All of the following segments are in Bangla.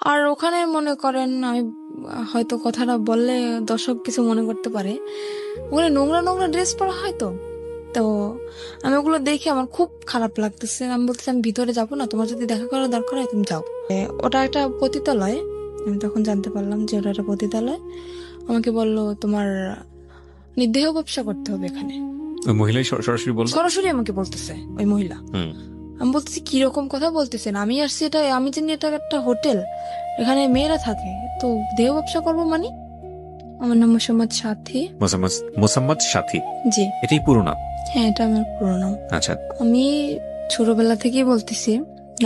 আর ওখানে মনে করেন আমি হয়তো কথাটা বললে দর্শক কিছু মনে করতে পারে, ওখানে নোংরা নোংরা ড্রেস পরা হয় তো। তো আমি ওগুলো দেখে আমার খুব খারাপ লাগতেছে। আমি বলতেছি আমি ভিতরে যাবো না, তোমার যদি দেখা করার দরকার হয় তুমি যাও। ওটা একটা পতিতালয়। আমি তখন জানতে পারলাম যে ওটা একটা পতিতালয়। আমাকে বললো তোমার নির্দেহ ব্যবসা করতে হবে এখানে। ওই মহিলাই সরাসরি বললো? সরাসরি আমাকে বলতেছে ওই মহিলা। আমি বলতেছি কিরকম কথা বলতেছেন, আমি আসছি এটা, আমি জানি এটা একটা হোটেল, এখানে মেয়েরা থাকে, তো দেহ ব্যবসা করবো মানে? আমার নাম মোসাম্মদ সাথী। মোসাম্মদ সাথী? জি। এটাই পুরো নাম? হ্যাঁ, এটা আমার পুরো নাম। আচ্ছা, আমি ছোটবেলা থেকেই বলতেছি।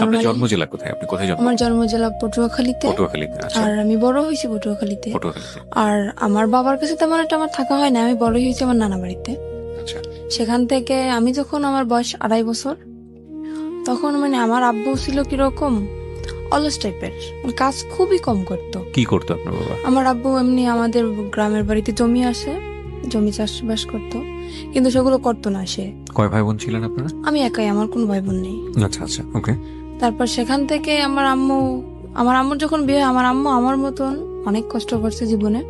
আপনার জন্ম জেলা কোথায়? আপনি কোথায় জন্ম? আমার জন্ম জেলা পটুয়াখালীতে। পটুয়াখালীতে? আচ্ছা, আর আমি বড় হয়েছি পটুয়াখালীতে। পটুয়াখালীতে। আর আমার বাবার কাছে তেমন একটা আমার থাকা হয় না, আমি বড় হয়েছি আমার নানা বাড়িতে। আচ্ছা, সেখান থেকে আমি যখন আমার বয়স 2.5 বছর, তখন মানে আমার আব্বু ছিল কিরকম অলস টাইপের, কাজ খুবই কম করতো। কি করতো আপনার বাবা? আমার আব্বু এমনি আমাদের গ্রামের বাড়িতে জমি আসে, জমি চাষবাস করতো, কিন্তু সেগুলো করতো না সে। কয় ভাই বোন ছিলেন আপনারা? আমি একাই, আমার কোনো ভাই বোন নেই। আচ্ছা আচ্ছা, ওকে। তারপর সেখান থেকে আমার আম্মুর যখন বিয়ে, আমার আম্মু আমার মতন অনেক কষ্ট করছে জীবনে।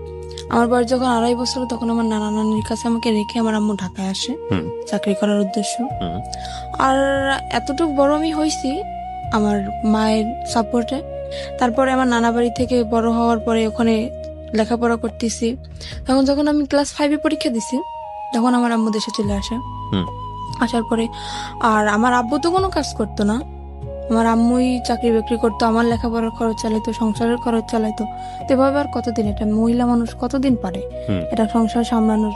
আমার বয়স যখন 2.5 বছর, তখন আমার নানা নানির কাছে আমাকে রেখে আমার আম্মু ঢাকায় আসে চাকরি করার উদ্দেশ্য। আর এতটুকু বড় আমি হয়েছি আমার মায়ের সাপোর্টে। তারপরে আমার নানা বাড়ি থেকে বড় হওয়ার পরে ওখানে লেখাপড়া করতেছি। তখন যখন আমি ক্লাস 5-এ পরীক্ষা দিছি, তখন আমার আম্মু দেশে চলে আসে। আসার পরে আর আমার আব্বু তো কোনো কাজ করতো না, আমার আম্মুই চাকরি বাকরি করতো, আমার লেখাপড়ার খরচ চালাইতো, সংসারের খরচ চালাইতো। তো এভাবে আর কতদিন, এটা মহিলা মানুষ কতদিন পারে এটা সংসার সামলানোর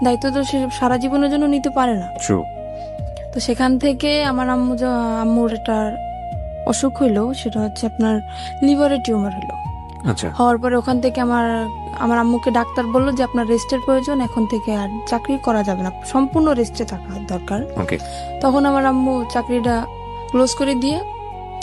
দায়িত্ব তো সে সারা জীবনের জন্য নিতে পারে না। তো সেখান থেকে আমার আম্মুর একটা অসুখ হইলো, সেটা হচ্ছে আপনার লিভারের টিউমার হলো। আচ্ছা, হওয়ার পরে ওখান থেকে আমার আম্মুকে ডাক্তার বললো যে আপনার রেস্টের প্রয়োজন, এখন থেকে আর চাকরি করা যাবে না, সম্পূর্ণ রেস্টে থাকা দরকার। তখন আমার আম্মু চাকরিটা ক্লোজ করে দিয়ে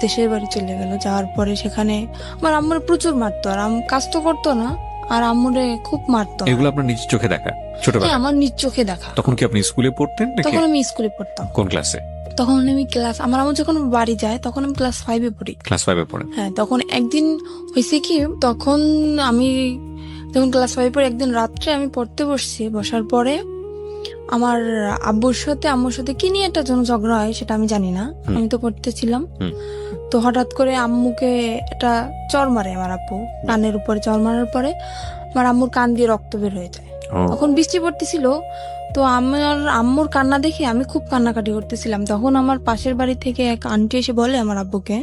দেশের বাড়ি চলে গেল। যাওয়ার পরে সেখানে আমার আম্মুর প্রচুর মারতো, আর কাজ তো করতো না, আর আম্মুরে খুব মারতো। এগুলো আপনার নিজ চোখে দেখা? ছোটবেলা আমার নিজ চোখে দেখা। তখন কি আপনি স্কুলে পড়তেন? তখন আমি স্কুলে পড়তাম। কোন ক্লাসে? তখন আমি আমার আম্মু যখন বাড়ি যায় তখন আমি ক্লাস 5-এ পড়ি। ক্লাস 5-এ পড়েন? হ্যাঁ। তখন একদিন হয়েছে কি, তখন আমি যখন ক্লাস 5-এ পড়ি, একদিন রাত্রে আমি পড়তে বসছি, বসার পরে আমার আম্মুর সাথে কি নিয়ে একটা ঝগড়া হয় সেটা আমি জানি না, আমি তো পড়তেছিলাম। তো হঠাৎ করে আম্মুকে একটা চড় মারে আমার আব্বু, কানের উপরে চড় মারার পরে আমার আম্মুর কান দিয়ে রক্ত বের হয়ে যায়। তখন বৃষ্টি পড়তেছিল, তো আমার আম্মুর কান্না দেখে আমি খুব কান্নাকাটি করতেছিলাম। তখন আমার পাশের বাড়ি থেকে এক আন্টি এসে বলে আমার আব্বুকে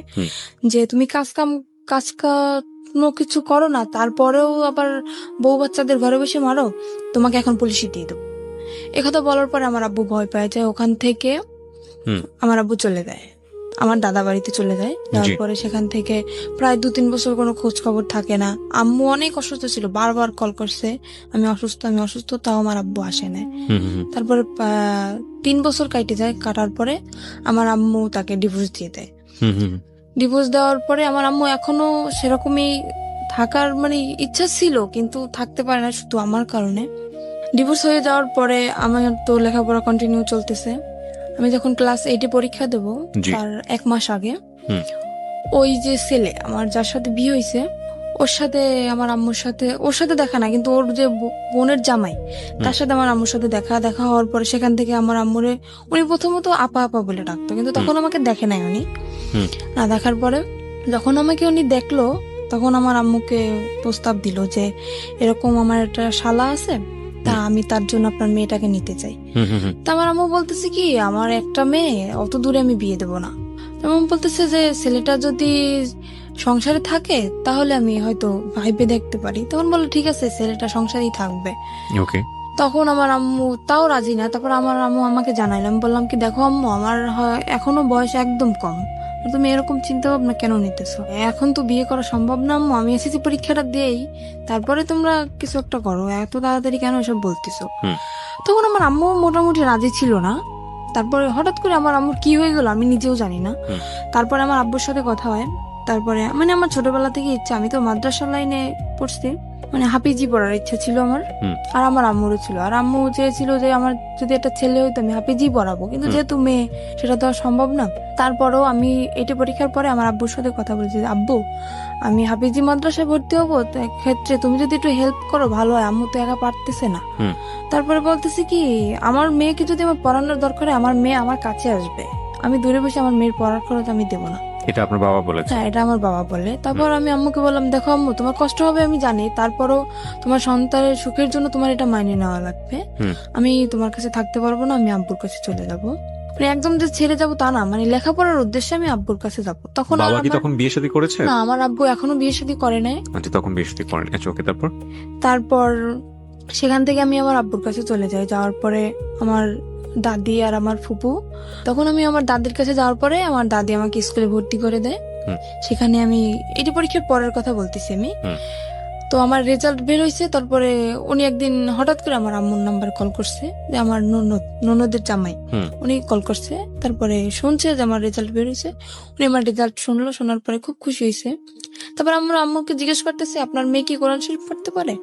যে তুমি কাজ কোনো কিছু করো না, তারপরেও আবার বউ বাচ্চাদের ঘরে বসে মারো, তোমাকে এখন পুলিশে দিয়ে দেবো। একথা বলার পরে আমার আব্বু ভয় পায় যায়, ওখান থেকে আমার আব্বু চলে যায়, আমার দাদা বাড়িতে চলে যায়। যাওয়ার পরে সেখান থেকে প্রায় 2-3 বছর কোনো খোঁজ খবর থাকে না। আম্মু অনেক অসুস্থ ছিল, বারবার কল করছে আমি অসুস্থ, তাও আমার আব্বু আসে না। তারপরে 3 বছর কাটে যায়, কাটার পরে আমার আম্মু তাকে ডিভোর্স দিয়ে দেয়। ডিভোর্স দেওয়ার পরে আমার আম্মু এখনো সেরকমই থাকার মানে ইচ্ছা ছিল, কিন্তু থাকতে পারে না শুধু আমার কারণে। ডিভোর্স হয়ে যাওয়ার পরে আমার তো লেখাপড়া কন্টিনিউ চলতেছে। আমি যখন ক্লাস 8-এ পরীক্ষা দেবো তার 1 মাস আগে ওই যে ছেলে আমার যার সাথে বিয়ে হয়েছে, ওর সাথে আমার আম্মুর সাথে, ওর সাথে দেখা না কিন্তু ওর যে বোনের জামাই, তার সাথে আমার আম্মুর সাথে দেখা হওয়ার পরে সেখান থেকে আমার আম্মুরে উনি প্রথমত আপা আপা বলে ডাকতো, কিন্তু তখন আমাকে দেখে নাই উনি। না দেখার পরে যখন আমাকে উনি দেখলো, তখন আমার আম্মুকে প্রস্তাব দিল যে এরকম আমার একটা শালা আছে, তা আমি তার জন্য আপনার মেয়েটাকে নিতে চাই। তা আমার আম্মু বলতেছে কি আমার একটা মেয়ে, অত দূরে আমি বিয়ে দেবো না। তেমন বলতেছে যে ছেলেটা যদি সংসারে থাকে তাহলে আমি হয়তো ভাইবে দেখতে পারি। তখন বললো ঠিক আছে ছেলেটা সংসারেই থাকবে। তখন আমার আম্মু তাও রাজি না। তারপর আমার আম্মু আমাকে জানাইলাম, বললাম কি দেখো আম্মু, আমার এখনো বয়স একদম কম, তুমি এরকম চিন্তা ভাবনা কেন নিতেছো? এখন তো বিয়ে করা সম্ভব না আম্মু, আমি এসএসসি পরীক্ষাটা দিয়েই তারপরে তোমরা কিছু একটা করো, এত তাড়াতাড়ি কেন এসব বলতেছো? তখন আমার আম্মু মোটামুটি রাজি ছিল না। তারপরে হঠাৎ করে আমার আম্মুর কি হয়ে গেল আমি নিজেও জানি না। তারপরে আমার আব্বুর সাথে কথা হয়। তারপরে মানে আমার ছোটবেলা থেকে ইচ্ছা, আমি তো মাদ্রাসা লাইনে পড়ছি, মানে হাফিজি পড়ার ইচ্ছা ছিল আমার। হুম। আর আমার আম্মুরও ছিল, আর আম্মু চেয়েছিল যে আমার যদি একটা ছেলে হইতো আমি হাফিজি পড়াবো, কিন্তু যেহেতু মেয়ে সেটা তো আর সম্ভব না। তারপরেও আমি এটা পরীক্ষার পরে আমার আব্বুর সাথে কথা বলছি, আব্বু আমি হাফিজি মাদ্রাসায় ভর্তি হবো, তো ক্ষেত্রে তুমি যদি একটু হেল্প করো ভালো হয়, আম্মু তো একা পারতেছে না। হুম। তারপরে বলতেছি কি, আমার মেয়েকে যদি আমার পড়ানোর দরকার হয় আমার মেয়ে আমার কাছে আসবে, আমি দূরে বসে আমার মেয়ের পড়ার খরচ আমি দেবো না। এটা আপনার বাবা বলেছে? হ্যাঁ, এটা আমার বাবা বলে। তারপর আমি আম্মুকে বললাম, দেখো আম্মু তোমার কষ্ট হবে আমি জানি, তারপরও তোমার সন্তানের সুখের জন্য তোমার এটা মাইনে নেওয়া লাগবে। হুম। আমি তোমার কাছে থাকতে পারবো না, আমি আব্বুর কাছে চলে যাবো। মানে একদম যে ছেড়ে যাবো তা না, মানে লেখাপড়ার উদ্দেশ্যে আমি আব্বুর কাছে যাবো। তখন আর বাবা কি আমার- তখন বিয়ে শাদী করেছে? না, আমার আব্বু এখনো বিয়ে শাদী করে নাই। আচ্ছা, তখন বিয়ে শাদী করেন। আচ্ছা, ওকে, তারপর? তারপর সেখান থেকে আমি আমার আব্বুর কাছে চলে যাই। যাওয়ার পরে আমার দাদি আর আমার ফুপু, তখন আমি আমার দাদির কাছে যাওয়ার পরে আমার দাদি আমাকে স্কুলে ভর্তি করে দেয়। হুম। সেখানে আমি এটি পরীক্ষার পরের কথা বলতেছি আমি। হুম। তো আমার রেজাল্ট বের হয়েছে, তারপরে উনি একদিন হঠাৎ করে আমার আম্মুর নাম্বার কল করছে, যে আমার ননদের জামাই, হুম। উনি কল করছে। তারপরে শুনছে যে আমার রেজাল্ট বের হয়েছে, উনি আমার রেজাল্ট শুনলো, শোনার পরে খুব খুশি হয়েছে। তারপর আমরা আম্মুকে জিজ্ঞেস করতেছে আপনার মেয়ে কি কোরআন শরীফ পড়তে পারে?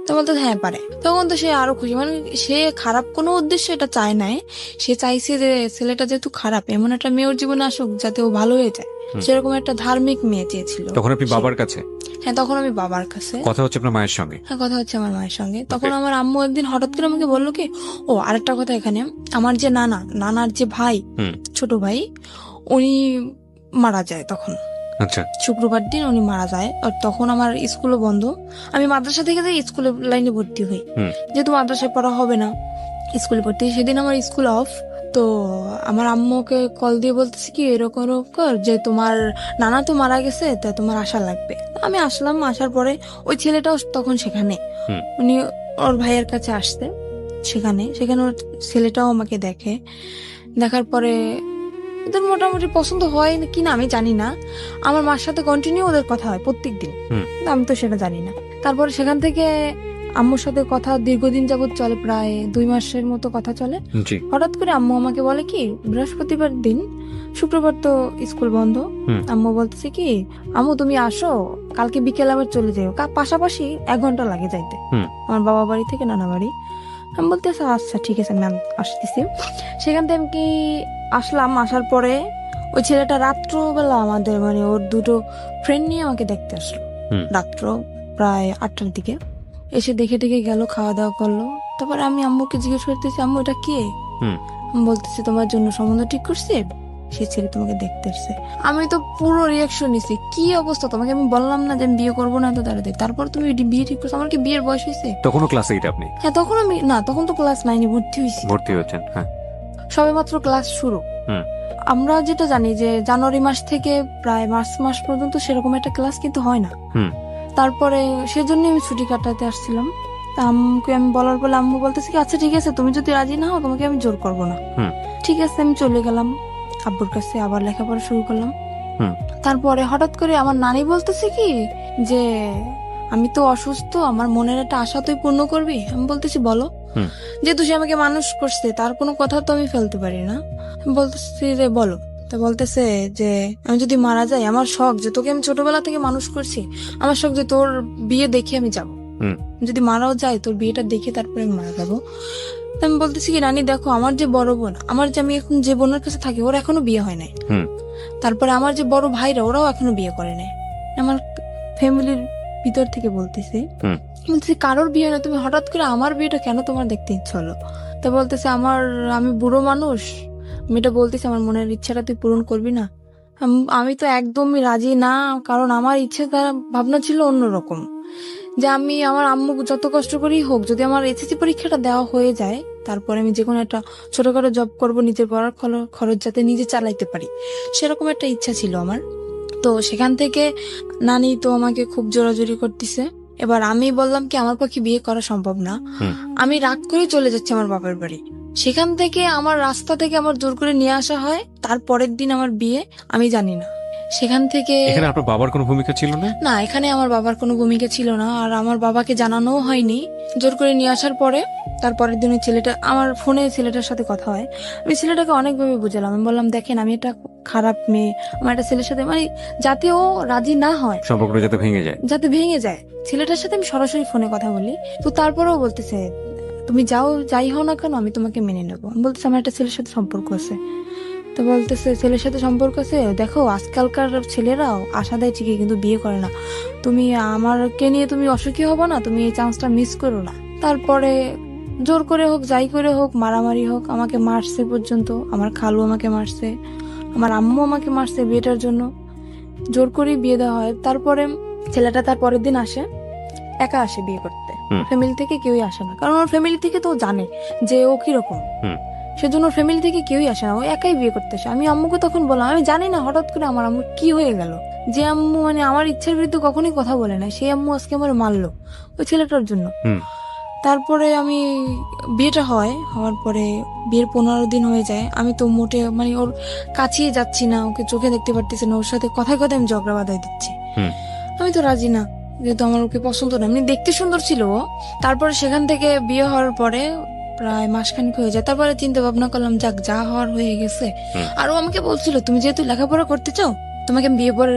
তো বলতে হ্যাঁ পারে। তখন তো সে আরো খুশি, মানে সে খারাপ কোনো উদ্দেশ্যে এটা চায় নাই, সে চাইছে যে ছেলেটা যেহেতু খারাপ, এমন একটা মেয়ে ওর জীবনে আসুক যাতে ও ভালো হয়ে যায়, সেরকম একটা ধার্মিক মেয়ে চেয়েছিল। তখন আপনি বাবার কাছে? হ্যাঁ, তখন আমি বাবার কাছে। কথা হচ্ছে আপনার মায়ের সঙ্গে? হ্যাঁ, কথা হচ্ছে আমার মায়ের সঙ্গে। তখন আমার আম্মু একদিন হঠাৎ করে আমাকে বললো কি, ও আরেকটা কথা, এখানে আমার যে নানার যে ভাই, হুম। ছোট ভাই, উনি মারা যায় তখন। আচ্ছা। শুক্রবার দিন উনি মারা যায়, আর তখন আমার স্কুলও বন্ধ। আমি মাদ্রাসা থেকে যাই স্কুলে লাইনে ভর্তি হই, হুম। যেহেতু মাদ্রাসায় পড়া হবে না, স্কুলে ভর্তি হই। সেদিন আমার স্কুল অফ। তো আমার আম্মুকে কল দিয়ে বলতেছি কি, এরকম এরকম যে তোমার নানা তো মারা গেছে, তা তোমার আসা লাগবে। আমি আসলাম, আসার পরে ওই ছেলেটাও তখন সেখানে, হুম। উনি ওর ভাইয়ের কাছে আসতে, সেখানে ওর ছেলেটাও আমাকে দেখে। দেখার পরে ওদের মোটামুটি পছন্দ হয় কিনা আমি জানি না, আমার মার সাথে কন্টিনিউ ওদের কথা হয় প্রত্যেকদিন, হুম। আমি তো সেটা জানি না। তারপর সেখান থেকে আম্মুর সাথে কথা দীর্ঘদিন যাবত চলে, প্রায় 2 মাসের মতো কথা চলে। জি। হঠাৎ করে আম্মু আমাকে বলে কি, বৃহস্পতিবার দিন, শুক্রবার তো স্কুল বন্ধ, হুম। আম্মু বলতেছে কি, আম্মু তুমি আসো, কালকে বিকেল আবার চলে যাও, পাশাপাশি 1 ঘন্টা লাগে যাইতে হুম। আমার বাবা বাড়ি থেকে নানা বাড়ি। আমি বলতেছি আচ্ছা ঠিক আছে ম্যাম, আসতেছি। সেখান থেকে আমি কি আসলাম, আসার পরে ওই ছেলেটা রাত্রবেলা আমাদের মানে ওর 2টো ফ্রেন্ড নিয়ে আমাকে দেখতে আসলো। হুম। রাত্র প্রায় 8টার দিকে এসে দেখে গেল, খাওয়া দাওয়া করলো। তারপরে আমি আম্মুকে জিজ্ঞেস করতেছি, আম্মু এটা কে? হুম। আমি বলতেছি তোমার জন্য সম্বন্ধ ঠিক করছে, সে ছেলে তোমাকে দেখতে আসছে। আমি তো পুরো রিয়াকশন নিছি, কি অবস্থা, তোমাকে আমি বললাম না যে আমি বিয়ে করবো না, তো তাড়াতাড়ি, তারপর তুমি বিয়ে ঠিক করছো? আমার কি বিয়ের বয়স হয়েছে? তখনও ক্লাস 8 আপনি? হ্যাঁ, তখন আমি না, তখন তো ক্লাস 9-এ ভর্তি হয়েছি, ভর্তি হয়েছেন? হ্যাঁ। সবে মাত্র ক্লাস শুরু। হুম। আমরা যেটা জানি যে জানুয়ারি মাস থেকে প্রায় মার্চ মাস পর্যন্ত সেরকম একটা ক্লাস কিন্তু হয় না। হুম। তারপরে সেজন্য আমি ছুটি কাটাতে আসছিলাম। তা আম্মুকে আমি বলার বলে আম্মু বলতেছে কি, আচ্ছা ঠিক আছে, তুমি যদি রাজি না হও তোমাকে আমি জোর করবো না। হুম। ঠিক আছে, আমি চলে গেলাম আব্বুর কাছে, আবার লেখাপড়া শুরু করলাম। হুম। তারপরে হঠাৎ করে আমার নানি বলতেছে কি যে আমি তো অসুস্থ, আমার মনের একটা আশা তুই পূর্ণ করবি। আমি বলতেছি বলো। হুম। যেহেতু সে আমাকে মানুষ করছে, তার কোনো কথা তো আমি ফেলতে পারি না। আমি বলতেছি যে বলো। তা বলতেছে যে আমি যদি মারা যাই, আমার শখ যে তোকে আমি ছোটবেলা থেকে মানুষ করছি, আমার শখ যে তোর বিয়ে দেখে আমি যাব, হুম। যদি মারাও যায় তোর বিয়েটা দেখে তারপরে আমি মারা যাবো। তা আমি বলতেছি কি, রানী দেখো, আমার যে বড় বোন, আমার যে আমি এখন যে বোনের কাছে থাকি, ওর এখনো বিয়ে হয় নাই। হুম। তারপরে আমার যে বড় ভাইরা, ওরাও এখনো বিয়ে করে নাই। আমার ফ্যামিলির ভিতর থেকে বলতেছি, হুম। বলতেছি কারোর বিয়ে না, তুমি হঠাৎ করে আমার বিয়েটা কেন তোমার দেখতে ইচ্ছে হলো? তা বলতেছে আমি বুড়ো মানুষ, আমি এটা বলতেছি আমার মনের ইচ্ছাটা তুই পূরণ করবি না? আমি তো একদমই রাজি না, কারণ আমার ইচ্ছে ভাবনা ছিল অন্যরকম, যে আমি আমার আম্মু যত কষ্ট করেই হোক, যদি আমার এসএসসি পরীক্ষাটা দেওয়া হয়ে যায়, তারপরে আমি যে কোনো একটা ছোটখাটো জব করব, নিজের পড়ার খরচ যাতে নিজে চালাইতে পারি, সেরকম একটা ইচ্ছা ছিল আমার। তো সেখান থেকে নানি তো আমাকে খুব জোরাজোরি করতেছে। এবার আমি বললাম কি, আমার পক্ষে বিয়ে করা সম্ভব না। হুম। আমি রাগ করে চলে যাচ্ছি আমার বাপের বাড়ি। সেখান থেকে আমার রাস্তা থেকে আমার জোর করে নিয়ে আসা হয়, তারপরের দিন আমার বিয়ে। আমি জানি না সেখান থেকে এখানে আপনার বাবার কোনো ভূমিকা ছিল না? না, এখানে আমার বাবার কোনো ভূমিকা ছিল না, আর আমার বাবাকে জানানোও হয়নি। জোর করে নিয়ে আসার পরে তারপরের দিন ওই ছেলেটা, আমার ফোনে ছেলেটার সাথে কথা হয়। আমি ছেলেটাকে অনেকভাবে বুঝালাম, আমি বললাম দেখেন আমি একটা খারাপ মেয়ে, আমার একটা ছেলের সাথে মানে যাতে ও রাজি না হয়, সম্পর্কটা যাতে ভেঙে যায়। যাতে ভেঙে যায়। ছেলেটার সাথে আমি সরাসরি ফোনে কথা বলি, তো তারপরেও বলতেছে তুমি যাই হও না কেন আমি তোমাকে মেনে নেবো। আমি বলতেছি আমার একটা ছেলের সাথে সম্পর্ক আছে। তো বলতেছে ছেলের সাথে সম্পর্ক আছে, দেখো আজকালকার ছেলেরাও আশা দেয় ঠিকই কিন্তু বিয়ে করে না, তুমি আমারকে নিয়ে তুমি অসুখী হবো না, তুমি এই চান্সটা মিস করো না। তারপরে জোর করে হোক যাই করে হোক, মারামারি হোক, আমাকে মারছে পর্যন্ত, আমার খালু আমাকে মারছে, আমার আম্মু আমাকে মারছে বিয়েটার জন্য। জোর করেই বিয়ে দেওয়া হয়। তারপরে ছেলেটা তার পরের দিন আসে, একা আসে বিয়ে করতে, ফ্যামিলি থেকে কেউই আসে না, কারণ ওর ফ্যামিলি থেকে তো ও জানে যে ও কিরকম, সেজন্য ওর ফ্যামিলি থেকে কেউই আসে না, ও একাই বিয়ে করতে আসে। আমি আম্মুকে তখন বললাম আমি জানি না হঠাৎ করে আমার আম্মু কি হয়ে গেল, যে আম্মু মানে আমার ইচ্ছার বিরুদ্ধে কখনোই কথা বলে না, সেই আম্মু আজকে আমার মারলো ওই ছেলেটার জন্য। তারপরে আমি বিয়েটা হওয়ার পরে বিয়ের 15 দিন হয়ে যায়, আমি তো মোটে মানে ওর কাছেই যাচ্ছি না, ওকে চোখে দেখতে পারতেছি না, ওর সাথে কথায় কথায় আমি ঝগড়া বাঁধাই দিচ্ছি। আমি তো রাজি না, যেহেতু আমার ওকে পছন্দ না, এমনি দেখতে সুন্দর ছিল ও। তারপরে সেখান থেকে বিয়ে হওয়ার পরে প্রায় মাসখানেক হয়ে যায়, তারপরে চিন্তা ভাবনা করলাম যাক যা হওয়ার হয়ে গেছে। আর ও আমাকে বলছিল তুমি যেহেতু লেখাপড়া করতে চাও তোমাকে আমি বিয়ে পরে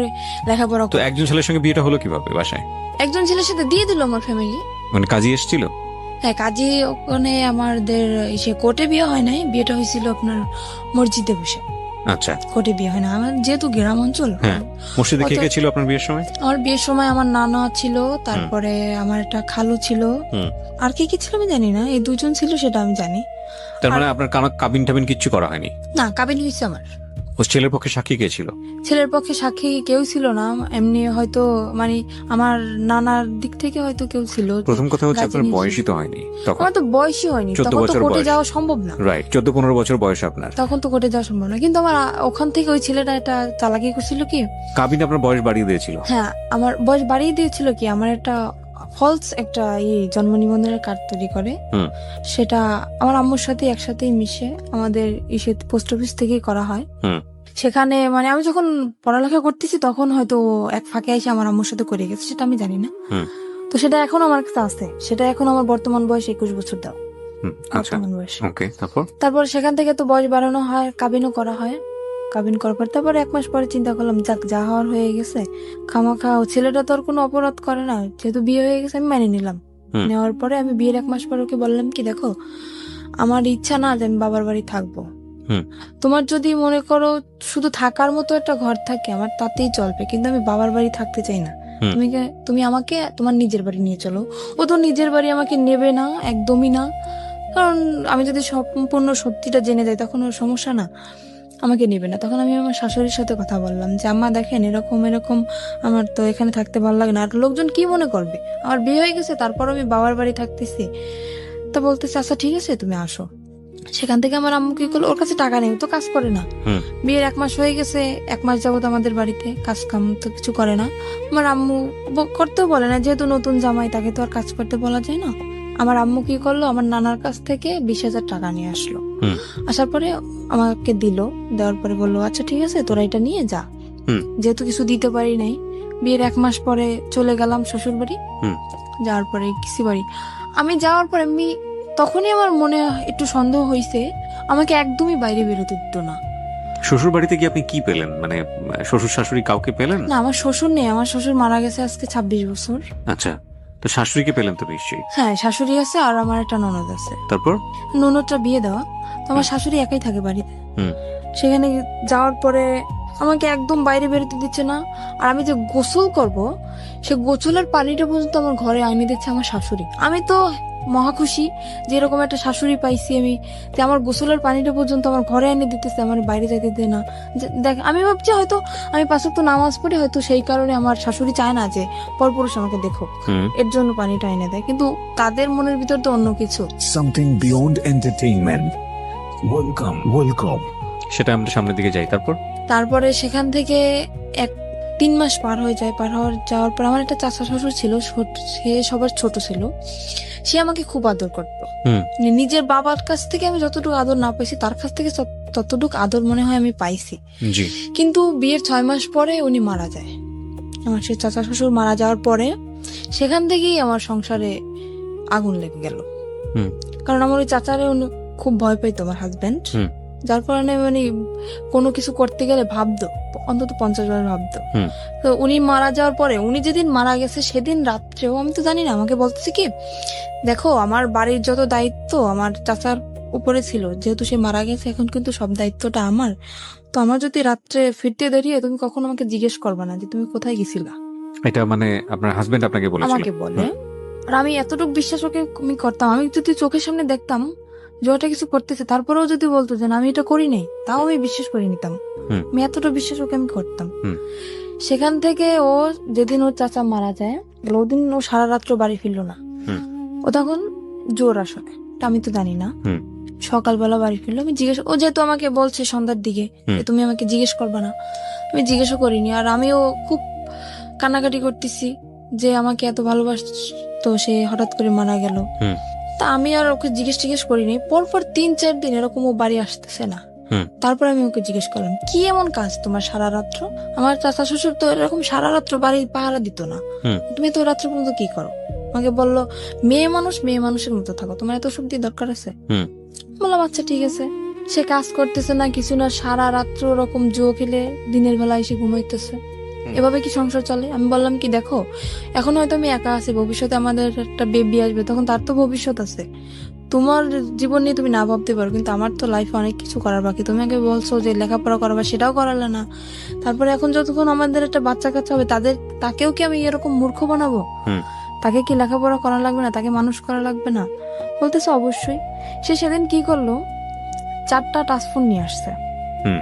লেখাপড়া তো একজন ছেলের সঙ্গে বিয়েটা হলো কিভাবে বাসায়? একজন ছেলের সাথে দিয়ে দিল আমার ফ্যামিলি। মানে কাজী এসেছিল? হ্যাঁ, কাজী ওখানে আমাদের সে কোর্টে বিয়ে হয় নাই, বিয়েটা হয়েছিল আপনার মসজিদে বসে। আচ্ছা, কোর্টে বিয়ে হয় না, আমার যেহেতু গ্রাম অঞ্চল। হ্যাঁ, মসজিদে কে কে ছিল আপনার বিয়ের সময়? আমার বিয়ের সময় আমার নানা ছিল, তারপরে আমার একটা খালু ছিল, আর কে কি ছিল আমি জানি না, এই দুজন ছিল সেটা আমি জানি। তার মানে আপনার কাবিন টাবিন কিচ্ছু করা হয়নি? না, কাবিন হয়েছে আমার। ও ছেলের পক্ষে সাক্ষী কে ছিল? ছেলের পক্ষে সাক্ষী কেউ ছিল না, এমনি হয়তো মানে আমার নানার দিক থেকে হয়তো কেউ ছিল। প্রথম কথা হচ্ছে আপনার বয়সই তো হয়নি তখন। আমার তো বয়সই হয়নি, 14 তখন তো বছর কোর্টে বয়স। যাওয়া সম্ভব না। রাইট, 14-15 বছর বয়স আপনার, তখন তো কোর্টে যাওয়া সম্ভব না। কিন্তু আমার ওখান থেকে ওই ছেলেটা একটা চালাকি করছিল কি, কাবিন আপনার বয়স বাড়িয়ে দিয়েছিল। হ্যাঁ, আমার বয়স বাড়িয়ে দিয়েছিল কি, আমার একটা ফলস একটা জন্ম নিবন্ধনের কার্ড তৈরি করে, সেটা আমার আম্মুর সাথে একসাথেই মিশে আমাদের পোস্ট অফিস থেকেই করা হয়। সেখানে মানে আমি যখন পড়ালেখা করতেছি তখন হয়তো এক ফাঁকে এসে আমার আম্মুর সাথে করে গেছে, সেটা আমি জানি না। তো সেটা এখন আমার কাছে আছে, সেটা এখন আমার বর্তমান বয়স 21 বছর দাও। বর্তমান বয়স। তারপর সেখান থেকে তো বয়স বাড়ানো হয়, কাবিনও করা হয়। কাবিন করার পর তারপরে 1 মাস পরে চিন্তা করলাম যাক যা হওয়ার হয়ে গেছে, খামাখা ছেলেটা তো আর কোনো অপরাধ করে না, যেহেতু বিয়ে হয়ে গেছে আমি মেনে নিলাম। নেওয়ার পরে আমি বিয়ের 1 মাস পরে ওকে বললাম কি দেখো আমার ইচ্ছা না যে আমি বাবার বাড়ি থাকবো, তোমার যদি মনে করো শুধু থাকার মতো একটা ঘর থাকে আমার তাতেই চলবে, কিন্তু আমি বাবার বাড়ি থাকতে চাই না, তুমি আমাকে তোমার নিজের বাড়ি নিয়ে চলো। ও তো নিজের বাড়ি আমাকে নেবে না, একদমই না, কারণ আমি যদি সম্পূর্ণ সত্যিটা জেনে যাই তখন ওর সমস্যা না, আমাকে নেবে না। তখন আমি আমার শাশুড়ির সাথে কথা বললাম যে আম্মা দেখেন এরকম আমার তো এখানে থাকতে ভালো লাগে না, আর লোকজন কি মনে করবে, আমার বিয়ে হয়ে গেছে তারপর আমি বাবার বাড়ি থাকতেছি। তা বলতেছে আচ্ছা ঠিক আছে তুমি আসো। সেখান থেকে আমার আম্মু কি করলো, ওর কাছে টাকা নেই, তো কাজ করে না, বিয়ের 1 মাস হয়ে গেছে, 1 মাস যাবত আমাদের বাড়িতে কাজ কাম তো কিছু করে না। আমার আম্মু করতেও বলে না, যেহেতু নতুন জামাই তাকে তো আর কাজ করতে বলা যায় না। আমার আম্মু কি করলো, আমার নানার কাছ থেকে 20,000 টাকা নিয়ে আসলো। আসার পরে আমাকে দিল, দেওয়ার পরে বললো আচ্ছা ঠিক আছে তোরা এটা নিয়ে যা, যেহেতু কিছু দিতে পারি নাই। বিয়ের 1 মাস পরে চলে গেলাম শ্বশুর বাড়ি। যাওয়ার পরে কিসি বাড়ি আমি যাওয়ার পরে তখনই আমার মনে একটু সন্দেহ হয়েছে, আমাকে একদমই বাইরে বেরোতে দিত না। শ্বশুর বাড়িতে গিয়ে আপনি কি পেলেন, মানে শ্বশুর শাশুড়ি কাউকে পেলেন? না, আমার শ্বশুর নেই, আমার শ্বশুর মারা গেছে আজকে 26 বছর। আচ্ছা, তো শাশুড়িকে পেলেন তো নিশ্চয়ই? হ্যাঁ, শাশুড়ি আছে আর আমার একটা ননদ আছে। তারপর ননদটা বিয়ে দেওয়া, তো আমার শাশুড়ি একাই থাকে বাড়িতে। সেখানে যাওয়ার পরে আমাকে একদম বাইরে বেরোতে দিচ্ছে না, আর আমি যে গোসল করব সে গোসলের পানিটা পর্যন্ত আমার ঘরে আইনে দিচ্ছে আমার শাশুড়ি। আমি তো মহা খুশি যে এরকম একটা শাশুড়ি পাইছি আমি, যে আমার গোসলের পানিটা পর্যন্ত আমার ঘরে এনে দিতেছে, আমার বাইরে যাইতে দেয় না। দেখ আমি ভাবছি হয়তো আমি 5 ওয়াক্ত নামাজ পড়ি, হয়তো সেই কারণে আমার শাশুড়ি চায় না যে পরপুরুষ আমাকে দেখো, এর জন্য পানিটা এনে দেয়, কিন্তু তাদের মনের ভিতর তো অন্য কিছু। Something beyond entertainment. Welcome. সেটা আমরা সামনের দিকে যাই। তারপরে সেখান থেকে 3 মাস পার হয়ে যায়, যাওয়ার পর আমার একটা চাচা শ্বশুর ছিল, সে সবার ছোট ছিল, সে আমাকে খুব আদর করতো। নিজের বাবার কাছ থেকে আমি যতটুকু আদর না পাইছি তার কাছ থেকে ততটুক আদর মনে হয় আমি পাইছি। জি। কিন্তু বিয়ের 6 মাস পরে উনি মারা যায়। আমার সে চাচা শ্বশুর মারা যাওয়ার পরে সেখান থেকেই আমার সংসারে আগুন লেগে গেল। হুম। কারণ আমার ওই চাচারে উনি খুব ভয় পাইতো আমার হাজবেন্ড, হুম। যার কারণে মানে কোনো কিছু করতে গেলে ভাবতো, অন্তত 50 বার ভাবতো। হুম। তো উনি মারা যাওয়ার পরে, উনি যেদিন মারা গেছে সেদিন রাত্রেও আমি তো জানি না, আমাকে বলতেছে কি, দেখো আমার বাড়ির যত দায়িত্ব আমার চাচার উপরে ছিল, যেহেতু সে মারা গেছে এখন কিন্তু সব দায়িত্বটা আমার। তো আমার যদি রাত্রে ফিরতে দাঁড়িয়ে তুমি কখনো আমাকে জিজ্ঞেস করবা না যে তুমি কোথায় গেছিলা। এটা মানে আপনার হাজবেন্ড আপনাকে বলেছিল? আমাকে বলে। আর আমি এতটুকু বিশ্বাস ওকে আমি করতাম, আমি যদি চোখের সামনে দেখতাম যে ওটা কিছু করতেছে, তারপরেও যদি বলতো যে না আমি এটা করি নাই, তাও আমি বিশ্বাস করে নিতাম। হুম। আমি এতটা বিশ্বাস ওকে আমি করতাম। হুম। সেখান থেকে ও যেদিন ওর চাচা মারা যায়, ওদিন ও সারা রাত্র বাড়ি ফিরলো না। হুম। ও তখন জ্বর আসলে, এটা আমি তো জানি না। হুম। সকালবেলা বাড়ি ফিরলো, আমি জিজ্ঞেস, ও যেহেতু আমাকে বলছে সন্ধ্যার দিকে যে তুমি আমাকে জিজ্ঞেস করবা না, আমি জিজ্ঞেসও করিনি। আর আমিও খুব কান্নাকাটি করতেছি যে আমাকে এত ভালোবাসতো, সে হঠাৎ করে মারা গেল। হুম। তা আমি আর ওকে জিজ্ঞেস করিনি। পরপর 3-4 দিন এরকম ও বাড়ি আসতেছে না। হুম। তারপর আমি ওকে জিজ্ঞেস করলাম কি এমন কাজ তোমার সারা রাত্র? আমার চাচা শ্বশুর তো এরকম সারা রাত্র বাড়ি পাহারা দিত না, হুম। তুমি তো রাত্র পর্যন্ত কি করো? আমাকে বললো মেয়ে মানুষ মেয়ে মানুষের মতো থাকো, তোমার এত শক্তি দরকার আছে? হুম। বললাম আচ্ছা ঠিক আছে। সে কাজ করতেছে না কিছু না, সারা রাত্র ওরকম জুয়ো খেলে দিনের বেলা এসে ঘুমাইতেছে। এভাবে কি সংসার চলে? আমি বললাম কি দেখো, এখন হয়তো আমি একা আছি, ভবিষ্যতে আমাদের একটা বেবি আসবে, তখন তার তো ভবিষ্যৎ আছে। তোমার জীবন নিয়ে তুমি না ভাবতে পারো, কিন্তু আমার তো লাইফে অনেক কিছু করার বাকি। তুমি আগে বলছো যে লেখাপড়া করাবা, সেটাও করালে না। তারপরে এখন যতক্ষণ আমাদের একটা বাচ্চা কাচ্চা হবে, তাকেও কি আমি এরকম মূর্খ বানাবো? হুম। তাকে কি লেখাপড়া করা লাগবে না? তাকে মানুষ করা লাগবে না? বলতেছে অবশ্যই। সে সেদিন কি করলো, 4টা টাচফোন নিয়ে আসছে। হুম।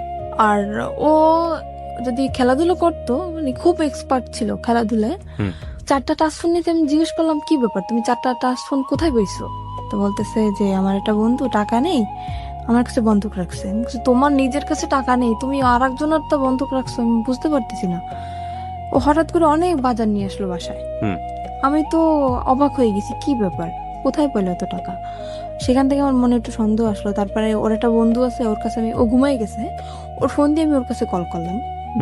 আর ও যদি খেলাধুলো করতো, মানে খুব এক্সপার্ট ছিল খেলাধুলায়। হুম। 4টা টাচফোন নিতে আমি জিজ্ঞেস করলাম কি ব্যাপার, তুমি 4টা টাচফোন কোথায় পেয়েছো? তো বলতেছে যে আমার একটা বন্ধু টাকা নেই, আমার কাছে বন্ধক রাখছে। আমি বলছি, তোমার নিজের কাছে টাকা নেই, তুমি আর একজনের তো বন্ধক রাখছো, আমি বুঝতে পারতেছি না। ও হঠাৎ করে অনেক বাজার নিয়ে আসলো বাসায়। হুম। আমি তো অবাক হয়ে গেছি, কি ব্যাপার, কোথায় পেলো এত টাকা? সেখান থেকে আমার মনে একটু সন্দেহ আসলো। তারপরে ওর একটা বন্ধু আছে, ওর কাছে ও ঘুমাই গেছে, ওর ফোন দিয়ে আমি ওর কাছে কল করলাম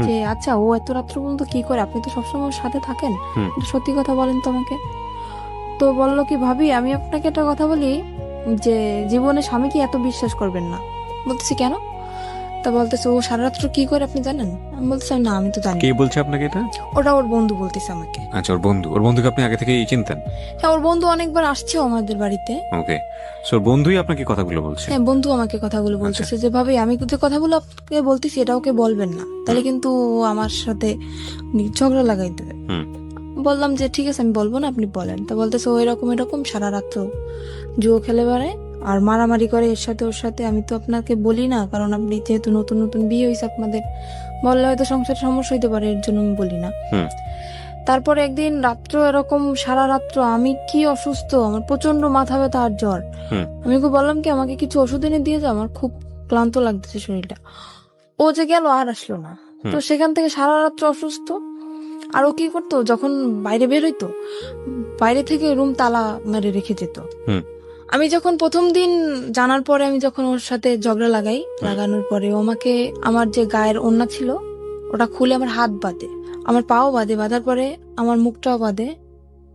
যে আচ্ছা ও এত রাত্র পর্যন্ত কি করে, আপনি তো সবসময় ওর সাথে থাকেন, হুম। একটু সত্যি কথা বলেন তো আমাকে। তো বললো কি ভাবি আমি আপনাকে একটা কথা বলি, যে জীবনে স্বামীকে এত বিশ্বাস করবেন না। বলতেছি কেন? তা বলতেছে ও সারা রাত্র কি করে আপনি জানেন? আমি বলতেছি না আমি তো জানি কে না। বলছে আপনাকে এটা? ওটা ওর বন্ধু বলতেছে আমাকে। আচ্ছা, ওর বন্ধুকে আপনি আগে থেকেই চিনতেন? হ্যাঁ, ওর বন্ধু অনেকবার আসছেও আমাদের বাড়িতে। ওকে, সো ওর বন্ধুই আপনাকে কথাগুলো বলছে? হ্যাঁ, বন্ধু আমাকে কথাগুলো বলতেছে যে ভাবি আমি যে কথাগুলো আপনাকে বলতেছি এটা ওকে বলবেন না, তাহলে কিন্তু ও আমার সাথে ঝগড়া লাগাই দেবে। হুম। বললাম যে ঠিক আছে আমি বলবো না, আপনি বলেন। তা বলতেছে ও এরকম সারা রাত্র জুয়ো খেলে বেড়ায় আর মারামারি করে এর সাথে ওর সাথে। আমি তো আপনাকে বলি না, কারণ আপনি যেহেতু নতুন নতুন বিয়ে হয়েছে আপনাদের, বললে হয়তো সংসারে সমস্যা হইতে পারে, এর জন্য আমি বলি না। হুম। তারপর একদিন রাত্র এরকম সারা রাত্র আমি কি অসুস্থ, আমার প্রচন্ড মাথা ব্যথা আর জ্বর। হুম। আমি ওকে বললাম কি আমাকে কিছু ওষুধ এনে দিয়ে যাও, আমার খুব ক্লান্ত লাগতেছে শরীরটা। ও যে গেল আর আসলো না। তো সেখান থেকে সারা রাত্র অসুস্থ। আর ও কি করতো, যখন বাইরে বের হইতো বাইরে থেকে রুম তালা মেরে রেখে যেত। হুম। আমি যখন প্রথম দিন জানার পরে আমি যখন ওর সাথে ঝগড়া লাগানোর পরে ও আমাকে আমার যে গায়ের ওড়না ছিল ওটা খুলে আমার হাত বাঁধে, আমার পাও বাঁধার পরে আমার মুখটাও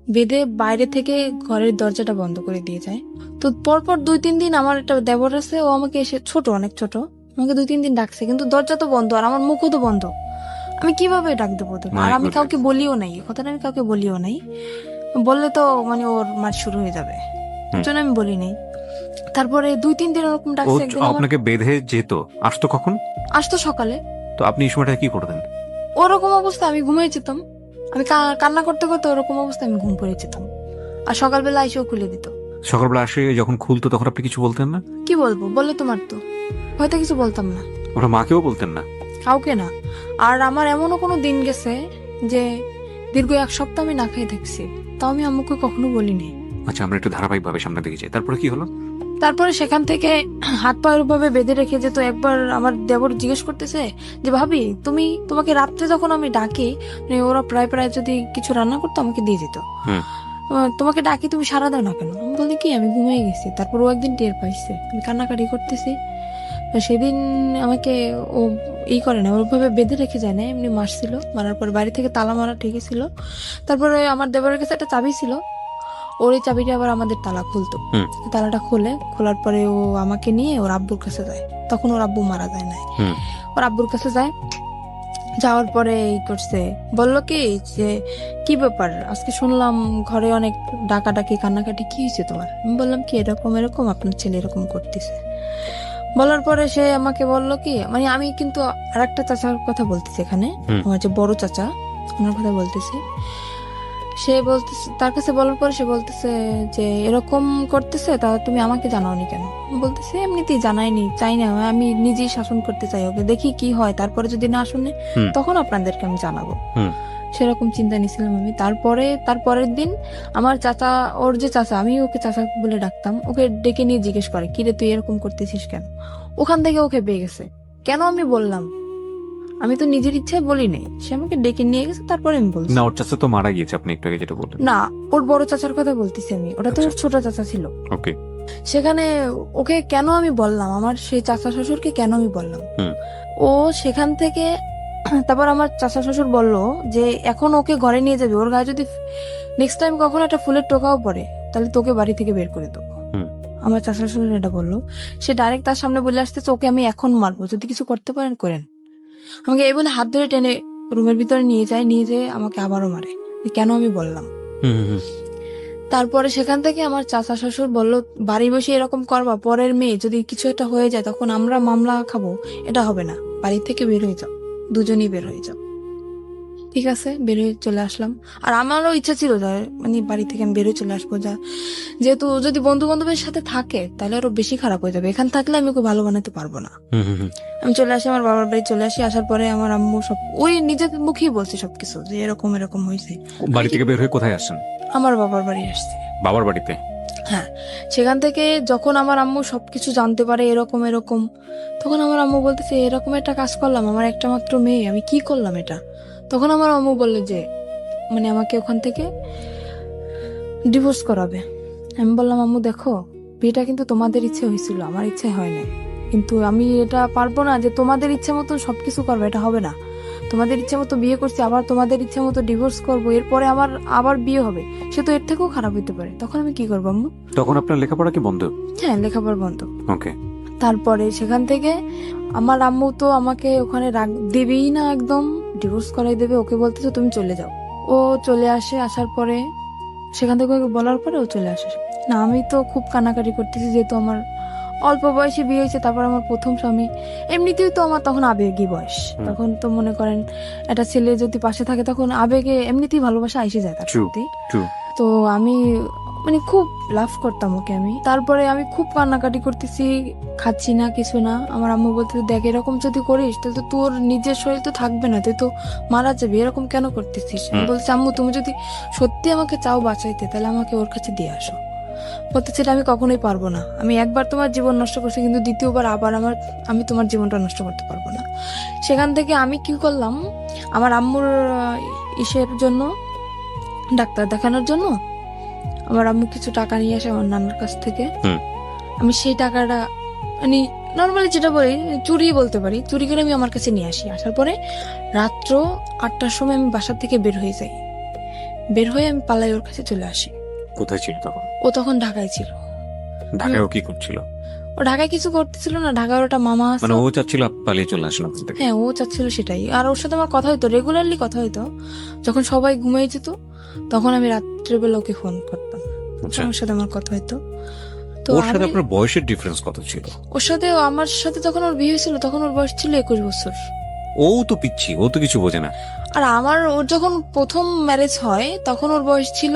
বেঁধে বাইরে থেকে ঘরের দরজাটা বন্ধ করে দিয়ে যায়। তো পরপর 2-3 দিন আমার একটা দেবর আছে, ও আমাকে এসে অনেক ছোট, আমাকে 2-3 দিন ডাকছে, কিন্তু দরজা তো বন্ধ আর আমার মুখও তো বন্ধ, আমি কিভাবে ডাক দেবো ওদের? আর আমি কাউকে বলিও নাই, এই কথাটা আমি কাউকে বলিও নাই, বললে তো মানে ওর মার শুরু হয়ে যাবে, এর জন্য আমি বলি নাই। তারপরে 2-3 দিন ওরকম ও ডাকছে। একদিন আপনাকে বেঁধে যেত, আসতো কখন? আসতো সকালে। তো আপনি এই সময়টা কি করতেন? ওরকম অবস্থা আমি ঘুমিয়ে যেতাম, আমি কান্না করতে করতে ওরকম অবস্থা আমি ঘুম পড়ে যেতাম, আর সকালবেলা এসেও খুলে দিত। সকালবেলা আসে যখন খুলতো তখন আপনি কিছু বলতেন না? কি বলবো, বললে তো মারতো, হয়তো কিছু বলতাম না, ওরা মাকেও বলতেন না? কাউকে না। আর আমার এমনও কোনো দিন গেছে যে দীর্ঘ 1 সপ্তাহ আমি না খেয়ে থাকছি, তাও আমি আম্মুকে কখনো বলিনি। আচ্ছা, আমরা একটু ধারাবাহিক ভাবে সামনে দিকে যাই, তারপরে কি হলো? তারপরে সেখান থেকে হাত পা ভাবে বেঁধে রেখে যেত। একবার আমার দেবর জিজ্ঞেস করতেছে যে ভাবি তোমাকে রাত্রে যখন আমি ডাকি, মানে ওরা প্রায় যদি কিছু রান্না করতো আমাকে দিয়ে যেত, তোমাকে ডাকি তুমি সারা দাও না কেন? আমি বলি কি আমি ঘুমিয়ে গেছি। তারপর ও একদিন টের পাইছে আমি কান্নাকাটি করতেছি, তো সেদিন আমাকে ও করে না, ওইভাবে বেঁধে রেখে যায় না, এমনি মারছিল। মারার পর বাড়ি থেকে তালা মারা ঠিকই ছিল। তারপরে আমার দেবরের কাছে একটা চাবি ছিল, ওর এই চাবিটা আবার আমাদের তালা খুলতো। হুম। তালাটা খোলার পরে ও আমাকে নিয়ে ওর আব্বুর কাছে যায়। তখন ওর আব্বু মারা যায় না, হুম। ওর আব্বুর কাছে যায়। যাওয়ার পরে এই করছে, বললো কি যে কি ব্যাপার, আজকে শুনলাম ঘরে অনেক ডাকাডাকি কান্নাকাটি, কি হয়েছে তোমার? আমি বললাম কি এরকম এরকম আপনার ছেলে এরকম করতেছে। বলার পরে সে আমাকে বললো কি, মানে আমি কিন্তু আর একটা চাচার কথা বলতেছি এখানে, হুম। আমার যে বড় চাচা ওনার কথা বলতেছি। সে বলতেছে, তার কাছে বলার পরে সে বলতেছে যে এরকম করতেছে, তা তুমি আমাকে জানাওনি কেন? বলতেছে এমনিতেই জানাইনি, চাই না, আমি নিজেই শাসন করতে চাই ওকে, দেখি কি হয়, তারপরে যদি না শুনে হুম। তখন আপনাদেরকে আমি জানাবো। হুম। সেরকম চিন্তা নিছিলাম আমি। তারপরের দিন আমার চাচা, ওর যে চাচা, আমি ওকে চাচা বলে ডাকতাম, ওকে ডেকে নিয়ে জিজ্ঞেস করে কিরে তুই এরকম করতেছিস কেন? ওখান থেকে ওকে পেয়ে গেছে। কেন আমি বললাম, আমি তো নিজের ইচ্ছায় বলি নাই, সে আমাকে ডেকে নিয়ে গেছে, তারপরে আমি বলছি। না, ওর চাচা তো মারা গিয়েছে, আপনি একটু আগে যেটা বললেন। না, ওর বড় চাচার কথা বলতেছি আমি, ওটা তো ওর ছোট চাচা ছিল। ওকে। সেখানে ওকে কেন আমি বললাম, আমার সেই চাচা শ্বশুরকে কেন আমি বললাম, হুম। ও সেখান থেকে তারপর আমার চাচা শ্বশুর বলল যে এখন ওকে ঘরে নিয়ে যাবে, ওর গায়ে যদি নেক্সট টাইম কখনো একটা ফুলের টোকাও পড়ে তাহলে তোকে বাড়ি থেকে বের করে দেবো। হুম। আমার চাচা শ্বশুর এটা বললো। সে ডাইরেক্ট তার সামনে বলে আসতেছে ওকে আমি এখন মারবো, যদি কিছু করতে পারেন করেন। আমাকে এই বলে হাত ধরে টেনে রুমের ভিতরে নিয়ে যেয়ে আমাকে আবারও মারে। কেন আমি বললাম। হুম। হুম। তারপরে সেখান থেকে আমার চাচা শ্বশুর বলল বাড়ি বসে এরকম করবা, পরের মেয়ে যদি কিছু একটা হয়ে যায় তখন আমরা মামলা খাবো, এটা হবে না, বাড়ি থেকে বের হয়ে যাও, দুজনেই বের হয়ে যাও। ঠিক আছে, বের হয়ে চলে আসলাম। আর আমারও ইচ্ছা ছিল মানে বাড়ি থেকে আমি বের হয়ে চলে আসবো, যেহেতু যদি বন্ধু বান্ধবের সাথে থাকে তাহলে আরো বেশি খারাপ হয়ে যাবে, এখানে থাকলে আমি ওকে ভালো বানাতে পারবো না। হুম। হুম। আমি চলে আসি, আমার বাবার বাড়ি চলে আসি। আসার পরে আমার আম্মু সব ওই নিজের মুখেই বলছে সবকিছু, যে এরকম এরকম হয়েছে। বাড়ি থেকে বের হয়ে কোথায় আসছেন? আমার বাবার বাড়ি আসছে। বাবার বাড়িতে? হ্যাঁ, সেখান থেকে যখন আমার আম্মু সবকিছু জানতে পারে এরকম এরকম, তখন আমার আম্মু বলতেছে এরকম একটা কাজ করলাম, আমার একটা মাত্র মেয়ে, আমি কি করলাম এটা? তখন আমার আম্মু বললে যে মানে আমাকে ওখান থেকে ডিভোর্স করাবে। আমি বললাম আম্মু দেখো, বিয়েটা কিন্তু তোমাদের ইচ্ছে হয়েছিল, আমার ইচ্ছে হয় না, কিন্তু আমি এটা পারবো না যে তোমাদের ইচ্ছে মতো সবকিছু করবো, এটা হবে না। তোমাদের ইচ্ছে মতো বিয়ে করছি, আবার তোমাদের ইচ্ছে মতো ডিভোর্স করবো, এরপরে আমার আবার বিয়ে হবে, সে তো এর থেকেও খারাপ হতে পারে। তখন আমি কি করবো আম্মু? তখন আপনার লেখাপড়া কি বন্ধ? হ্যাঁ, লেখাপড়া বন্ধ। ওকে। তারপরে সেখান থেকে আমার আম্মু তো আমাকে ওখানে দেবেই না, একদম ডিভোর্স করাই দেবে। ওকে বলতেছে তুমি চলে যাও। ও চলে আসে, আসার পরে সেখান থেকে ওকে বলার পরে ও চলে আসে। না, আমি তো খুব কান্নাকাটি করতেছি, যেহেতু আমার অল্প বয়সে বিয়ে হয়েছে, তারপর আমার প্রথম স্বামী। এমনিতেই তো আমার তখন আবেগী বয়স, তখন তো মনে করেন একটা ছেলে যদি পাশে থাকে তখন আবেগে এমনিতেই ভালোবাসা এসে যায় তার প্রতি। তো আমি মানে খুব লাভ করতাম ওকে আমি। তারপরে আমি খুব কান্নাকাটি করতেছি, খাচ্ছি না, কিছু না। আমার আম্মু বলতে দেখ এরকম যদি করিস তাহলে তো তোর নিজের শরীর তো থাকবে না, তুই তো মারা যাবি, এরকম কেন করতেছিস? আমি বলছি আম্মু তুমি যদি সত্যি আমাকে চাও বাঁচাইতে তাহলে আমাকে ওর কাছে দিয়ে আসো। বলতেছি এটা আমি কখনোই পারবো না, আমি একবার তোমার জীবন নষ্ট করছি, কিন্তু দ্বিতীয়বার আবার আমি তোমার জীবনটা নষ্ট করতে পারবো না। সেখান থেকে আমি কি করলাম, আমার আম্মুর ইসের জন্য, ডাক্তার দেখানোর জন্য আমার আম্মু কিছু টাকা নিয়ে আসে আমার নানার কাছ থেকে। আমি সেই টাকাটা মানে নর্মালি যেটা বলি চুরি বলতে পারি, চুরি করে আমি আমার কাছে নিয়ে আসি। আসার পরে রাত্র 8টার সময় আমি বাসা থেকে বের হয়ে যাই, বের হয়ে আমি পালাই ওর কাছে চলে আসি। কোথায় ছিল তখন? ও তখন ঢাকায় ছিল। ঢাকায় ও কি করছিল? ও ঢাকায় কিছু করতেছিল না, ঢাকায় ওটা মামা আছে। মানে ও চাচ্ছিল পালিয়ে চলে আসলাম ওখান থেকে? হ্যাঁ, ও চাচ্ছিল সেটাই। আর ওর সাথে আমার কথা হইতো, রেগুলারলি কথা হইতো। যখন সবাই ঘুমিয়ে যেত তখন আমি রাত্রেবেলা ওকে ফোন করতাম, ওর সাথে আমার কথা হইতো। তো ওর সাথে আপনার বয়সের ডিফারেন্স কত ছিল? ওর সাথে আমার সাথে যখন ওর বিয়ে হয়েছিল তখন ওর বয়স ছিল 21 বছর। ও তো পিচ্ছি, ও তো কিছু বোঝে না। আর ওর যখন প্রথম ম্যারেজ হয় তখন ওর বয়স ছিল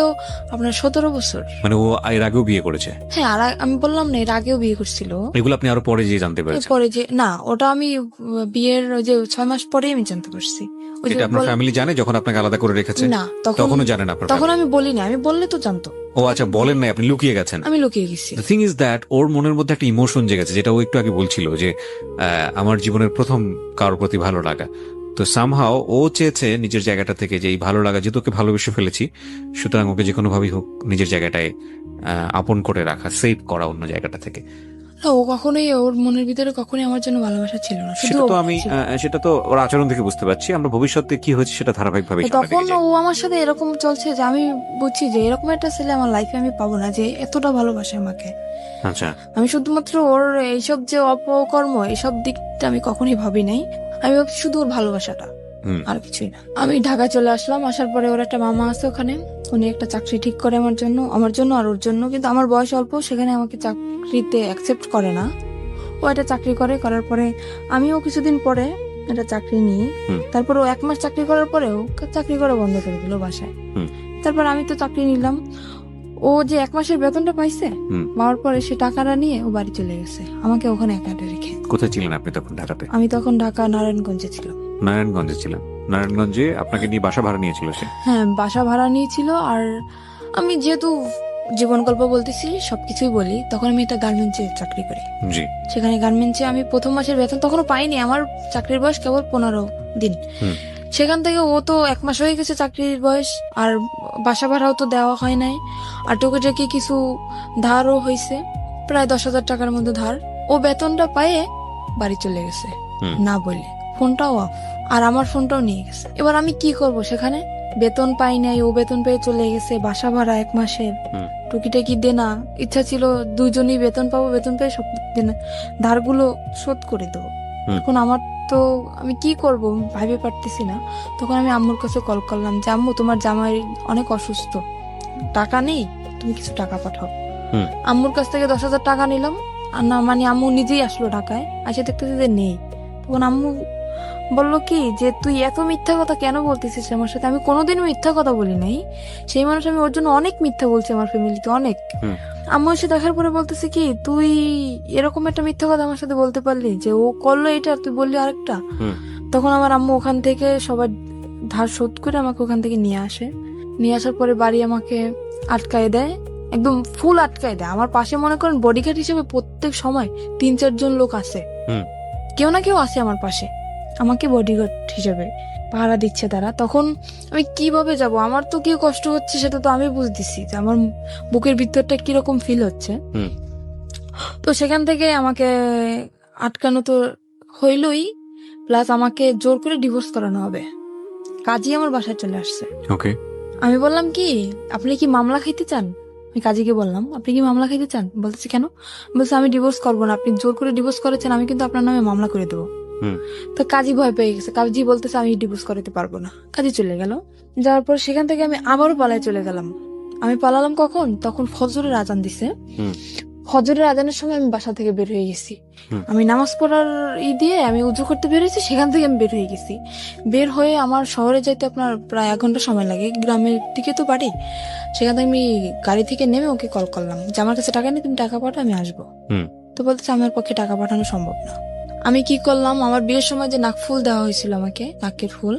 আপনার 17 বছর। মানে ও এর আগেও বিয়ে করেছে? হ্যাঁ, আর আমি বললাম না এর আগেও বিয়ে করছিল। এগুলো আপনি আরো পরে যে জানতে পেরেছেন? পরে যে না, ওটা আমি বিয়ের ওই যে 6 মাস পরেই আমি জানতে পারছি। এটা আপনার ফ্যামিলি জানে যখন আপনাকে আলাদা করে রেখেছে? না, তখনও জানেন আপনার? তখন আমি বলি না, আমি বললে তো জানতো। ও আচ্ছা, বলেন নাই, আপনি লুকিয়ে গেছেন? আমি লুকিয়ে গেছি। দ্য থিং ইজ দ্যাট ওর মনের মধ্যে একটা ইমোশন জেগেছে, যেটা ও একটু আগে বলছিল যে আমার জীবনের প্রথম কারোর প্রতি ভালো লাগা। তো সামহাও ও চেয়েছে নিজের জায়গাটা থেকে যে এই ভালো লাগা, যেহেতু ওকে ভালোবেসে ফেলেছি, সুতরাং ওকে যে কোনো ভাবেই হোক নিজের জায়গাটায় আপন করে রাখা, সেভ করা অন্য জায়গাটা থেকে। না, ও কখনোই ওর মনের ভিতরে কখনোই আমার জন্য ভালোবাসা ছিল না, শুধু সেটা তো ও আমি ছিল। সেটা তো ওর আচরণ থেকে বুঝতে পারছি। আমরা ভবিষ্যতে কি হয়েছে সেটা ধারাবাহিকভাবে তো তখন ও আমার সাথে এরকম চলছে যে আমি বুঝছি যে এরকম একটা ছেলে আমার লাইফে আমি পাবো না, যে এতটা ভালোবাসে আমাকে। আচ্ছা, আমি শুধুমাত্র ওর এইসব যে অপকর্ম এইসব দিকটা আমি কখনোই ভাবি নাই। আমি ভাবছি শুধু ওর ভালোবাসাটা, হুম, আর কিছুই না। আমি ঢাকা চলে আসলাম, আসার পরে ওর একটা মামা আছে ওখানে, উনি একটা চাকরি ঠিক করে আমার জন্য আর ওর জন্য। কিন্তু আমার বয়স অল্প, সেখানে আমাকে চাকরিতে অ্যাকসেপ্ট করে না। ও একটা চাকরি করার পরে আমিও কিছুদিন পরে একটা চাকরি নিই। হুম। তারপর ও 1 মাস চাকরি করার পরেও চাকরি করা বন্ধ করে দিল বাসায়। হুম। তারপর আমি তো চাকরি নিলাম। ও যে 1 মাসের বেতনটা পাইছে, হুম। পাওয়ার পরে সে টাকাটা নিয়ে ও বাড়ি চলে গেছে, আমাকে ওখানে একা রেখে। কোথায় ছিলেন আপনি তখন? ঢাকাতে? আমি তখন ঢাকা নারায়ণগঞ্জে ছিলাম। নারায়ণগঞ্জে ছিলেন। নারায়ণগঞ্জে আপনাকে নিয়ে বাসা ভাড়া নিয়েছিল সে? হ্যাঁ, বাসা ভাড়া নিয়েছিল। আর আমি যেহেতু জীবন গল্প বলতেছি, সবকিছুই বলি, তখন আমি একটা গার্মেন্টসে চাকরি করি। জি। সেখানে গার্মেন্টসে আমি প্রথম মাসের বেতন তখনও পাইনি, আমার চাকরির বয়স কেবল 15 দিন। হুম। সেখান থেকে ও তো 1 মাস হয়ে গেছে চাকরির বয়স, আর বাসা ভাড়াও তো দেওয়া হয় নাই, আর টুকিটাকি কিছু ধারও হয়েছে, প্রায় 10,000 টাকার মতো ধার। ও বেতনটা পায়ে বাড়ি চলে গেছে, হুম। না বলে। ফোনটাও অফ, আর আমার ফোনটাও নিয়ে গেছে। এবার আমি কি করব? সেখানে বেতন পাই নাই, ও বেতন পেয়ে চলে গেছে, বাসা ভাড়া 1 মাসের, হুম। টুকিটাকি দেনা। ইচ্ছা ছিল দুইজনই বেতন পাবো, বেতন পেয়ে সব দেনা ধারগুলো শোধ করে দেবো। হুম। এখন আমার তো আমি কি করব ভাবে পারতেছি না। তখন আমি আম্মুর কাছে কল করলাম যে আম্মু, তোমার জামাই অনেক অসুস্থ, টাকা নেই, তুমি কিছু টাকা পাঠাও। হুম। আম্মুর কাছ থেকে 10,000 টাকা নিলাম। আর না মানে আম্মু নিজেই আসলো ঢাকায়, আসে দেখতেছে যে নেই। তখন আম্মু বললো কি যে তুই এত মিথ্যা কথা কেন বলতেছিস আমার সাথে? আমি কোনোদিনও মিথ্যা কথা বলি নাই, সেই মানুষ আমি ওর জন্য অনেক মিথ্যা বলছি আমার ফ্যামিলিতে, অনেক। হুম। আম্মু এসে দেখার পরে বলতেছে কি, তুই এরকম একটা মিথ্যা কথা আমার সাথে বলতে পারলি, যে ও করলো এটা আর তুই বললি আরেকটা। হুম। তখন আমার আম্মু ওখান থেকে সবার ধার শোধ করে আমাকে ওখান থেকে নিয়ে আসে। নিয়ে আসার পরে বাড়ি আমাকে আটকায় দেয়, একদম ফুল আটকায় দেয়। আমার পাশে মনে করেন বডিগার্ড হিসেবে প্রত্যেক সময় 3-4 জন লোক আসে, হুম। কেউ না কেউ আসে আমার পাশে, আমাকে বডিগার্ড হিসেবে পাহারা দিচ্ছে তারা। তখন আমি কিভাবে যাব? আমার তো কি কষ্ট হচ্ছে সেটা তো আমি বুঝতেছি, যে আমার বুকের ভিতরটা কিরকম ফিল হচ্ছে। হুম। তো সেখান থেকে আমাকে আটকানো তো হইলই, প্লাস আমাকে জোর করে ডিভোর্স করানো হবে। কাজী আমার বাসায় চলে আসছে। ওকে। আমি বললাম কি, আপনি কি মামলা খাইতে চান? আমি কাজীকে বললাম, আপনি কি মামলা খাইতে চান? বলতেছে কেন? বলছে আমি ডিভোর্স করবো না, আপনি জোর করে ডিভোর্স করেছেন, আমি কিন্তু আপনার নামে মামলা করে দেবো। হুম। তো কাজী ভয় পেয়ে গেছে, কাজী বলতেছে আমি ডিভোর্স করাতে পারবো না। কাজী চলে গেল। যাওয়ার পর সেখান থেকে আমি আবারও পালায় চলে গেলাম। আমি পালালাম কখন? তখন ফজরের আজান দিছে। হুম। ফজরের আজানের সময় আমি বাসা থেকে বের হয়ে গেছি। হুম। আমি নামাজ পড়ার দিয়ে আমি উজু করতে বের হয়েছি, সেখান থেকে আমি বের হয়ে গেছি। বের হয়ে আমার শহরে যাইতে আপনার প্রায় 1 ঘন্টা সময় লাগে, গ্রামের দিকে তো বাড়ি। সেখান থেকে আমি গাড়ি থেকে নেমে ওকে কল করলাম যে আমার কাছে টাকা নেই, তুমি টাকা পাঠাও, আমি আসবো। হুম। তো বলতেছে আমার পক্ষে টাকা পাঠানো সম্ভব না। আমি কি করলাম, আমার বিয়ের সময় যে নাকফুল দেওয়া হয়েছিল আমাকে, নাকের ফুল,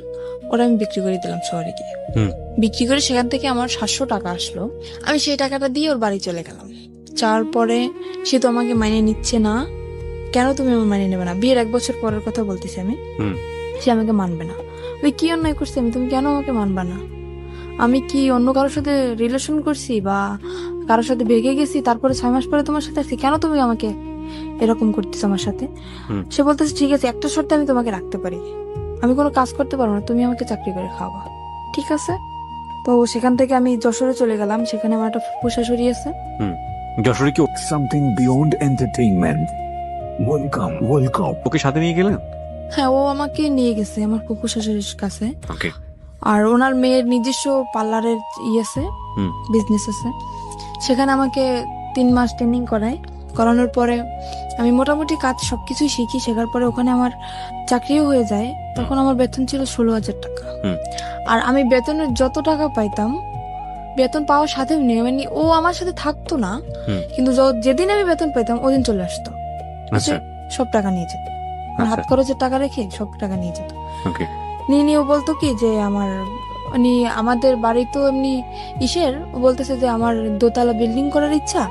ওটা আমি বিক্রি করে দিলাম শহরে গিয়ে। হুম। বিক্রি করে সেখান থেকে আমার 700 টাকা আসলো। আমি সেই টাকাটা দিয়ে ওর বাড়ি চলে গেলাম। যাওয়ার পরে সে তো আমাকে মাইনে নিচ্ছে না। কেন তুমি আমার মাইনে নেবে না? বিয়ের 1 বছর পরের কথা বলতেছি আমি। হুম। সে আমাকে মানবে না। আমি কি অন্যায় করছি? তুমি কেন আমাকে মানবা না? আমি কি অন্য কারোর সাথে রিলেশন করছি বা কারোর সাথে ভেগে গেছি, তারপরে 6 মাস পরে তোমার সাথে আসছি? কেন তুমি আমাকে এরকম করতেছো আমার সাথে? হুম। সে বলতেছে ঠিক আছে, একটা শর্তে আমি তোমাকে রাখতে পারি, আমি কোনো কাজ করতে পারবো না, তুমি আমাকে চাকরি করে খাওয়াবা। ঠিক আছে। তো সেখান থেকে আমি যশোরে চলে গেলাম, সেখানে আমার একটা ফুফু শাশুড়ি আছে। যশোরে কি Something beyond entertainment. Welcome. ওকে সাথে নিয়ে গেলেন? হ্যাঁ, ও আমাকে নিয়ে গেছে আমার ফুফু শাশুড়ির কাছে। ওকে। আর ওনার মেয়ের নিজস্ব পার্লারের আছে, হুম। বিজনেস আছে। সেখানে আমাকে 3 মাস ট্রেনিং করানোর পরে আমি মোটামুটি কাজ সবকিছুই শিখি। শেখার পরে ওখানে আমার চাকরিও হয়ে যায়। তখন আমার বেতন ছিল 16,000 টাকা। হুম। আর আমি বেতনের যত টাকা পাইতাম, বেতন পাওয়ার সাথে মানে ও আমার সাথে থাকতো না, হুম। কিন্তু যেদিন আমি বেতন পেতাম ওদিন চলে আসতো, আচ্ছা। সব টাকা নিয়ে যেত। আমার হাত আচ্ছা। খরচের টাকা রেখে সব টাকা নিয়ে যেত। ওকে। নিয়ে ও বলতো কি যে আমাদের বাড়ি তো এমনি ও বলতেছে যে আমার দোতলা বিল্ডিং করার ইচ্ছা,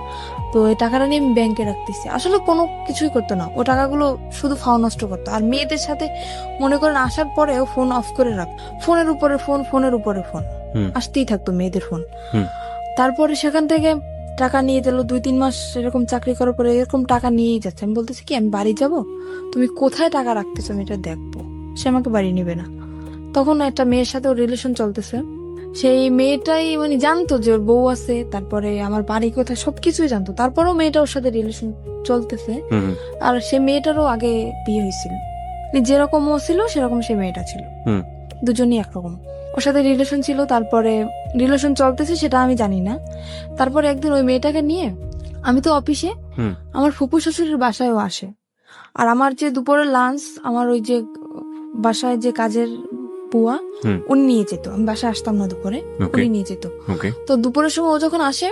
তো এই টাকাটা নিয়ে আমি ব্যাংকে রাখতেছি। আসলে কোনো কিছুই করতো না, ও টাকাগুলো শুধু ফাও নষ্ট করতো। আর মেয়েদের সাথে মনে করেন আসার পরেও ফোন অফ করে রাখ, ফোনের উপরে ফোন, ফোনের উপরে ফোন, হুম। আসতেই থাকতো মেয়েদের ফোন। হুম। তারপরে সেখান থেকে টাকা নিয়ে দিল, 2-3 মাস এরকম চাকরি করার পরে এরকম টাকা নিয়েই যাচ্ছে। আমি বলতেছি কি আমি বাড়ি যাব, তুমি কোথায় টাকা রাখতেছো আমি এটা দেখবো। সে আমাকে বাড়ি নিবে না। তখন একটা মেয়ের সাথে ওর রিলেশন চলতেছে। সেই মেয়েটাই মানে জানতো যে ওর বউ আছে, তারপরে আমার বাড়ি কোথায় সবকিছুই জানতো, তারপরেও মেয়েটা ওর সাথে রিলেশন চলতেছে। হুম আর সে মেয়েটারও আগে বিয়ে হয়েছিল, মানে যেরকম ও ছিল সেরকম সে মেয়েটা ছিল, হুম দুজনই একরকম। ওর সাথে রিলেশন ছিল, তারপরে রিলেশন চলতেছে সেটা আমি জানি না। তারপরে একদিন ওই মেয়েটাকে নিয়ে আমি তো অফিসে, হুম আমার ফুপু শ্বশুরের বাসায়ও আসে। আর আমার যে দুপুরের লাঞ্চ আমার ওই যে বাসায় যে কাজের বুয়া হুম উনি নিয়ে যেত, আমি বাসায় আসতাম না দুপুরে, ওকে উনি নিয়ে যেত। ওকে তো দুপুরের সময় ও যখন আসে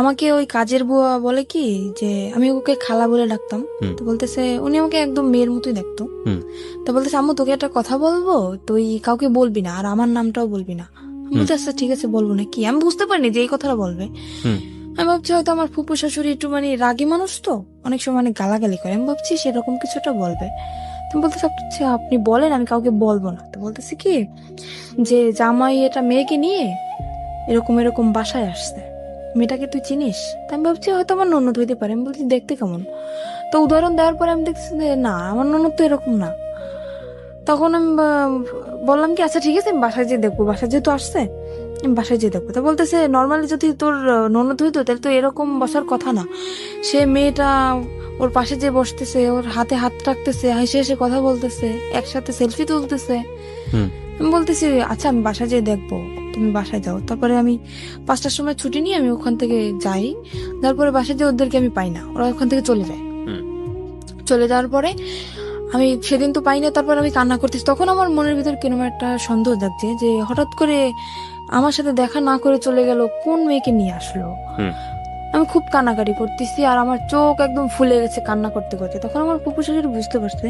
আমাকে ওই কাজের বুয়া বলে কি যে আমি ওকে খালা বলে ডাকতাম। হুম। তো বলতেছে, উনি আমাকে একদম মেয়ের মতোই দেখতো। হুম। তো বলতেছে আম্মু তোকে একটা কথা বলবো, তুই কাউকে বলবি না আর আমার নামটাও বলবি না। আমি বলতে আচ্ছা ঠিক আছে বলবো না। কি আমি বুঝতে পারিনি যে এই কথাটা বলবে। হুম আমি ভাবছি হয়তো আমার ফুপু শাশুড়ি একটু মানে রাগী মানুষ, তো অনেক সময় মানে গালাগালি করে, আমি ভাবছি সেরকম কিছুটা বলবে। তুমি বলতেছে আচ্ছা আপনি বলেন, আমি কাউকে বলবো না। তো বলতেছে কি যে জামাই এটা মেয়েকে নিয়ে এরকম এরকম বাসায় আসছে, মেয়েটাকে তুই চিনিস? তা আমি ভাবছি হয়তো আমার ননদ হইতে পারে। আমি বলছি দেখতে কেমন? তো উদাহরণ দেওয়ার পরে আমি দেখছি যে না, আমার ননদ তো এরকম না। তখন আমি বললাম কি আচ্ছা ঠিক আছে আমি বাসায় যেয়ে দেখবো, বাসায় যেহেতু আসছে আমি বাসায় যেয়ে দেখবো। তো বলতেছে নর্মালি যদি তোর ননদ হইতো তাহলে তো এরকম বসার কথা না। সে মেয়েটা ওর পাশে যে বসতেছে, ওর হাতে হাত রাখতেছে, হেসে হেসে কথা বলতেছে, একসাথে সেলফি তুলতেছে। হুম আমি বলতেছি আচ্ছা আমি বাসায় যেয়ে দেখবো, তুমি বাসায় যাও। তারপরে আমি 5টার সময় ছুটি নিয়ে আমি ওখান থেকে যাই। তারপরে বাসায় যেয়ে ওদেরকে আমি পাই না, ওরা ওখান থেকে চলে যায়। হুম চলে যাওয়ার পরে আমি সেদিন তো পাই না, তারপর আমি কান্না করতেছি। তখন আমার মনের ভিতর কেন একটা সন্দেহ জাগছে যে হঠাৎ করে আমার সাথে দেখা না করে চলে গেল, কোন মেয়েকে নিয়ে আসলো। হুম আমি খুব কান্নাকাটি করতেছি আর আমার চোখ একদম ফুলে গেছে কান্না করতে করতে। তখন আমার ফুপু শাশুড়ি বুঝতে পারছে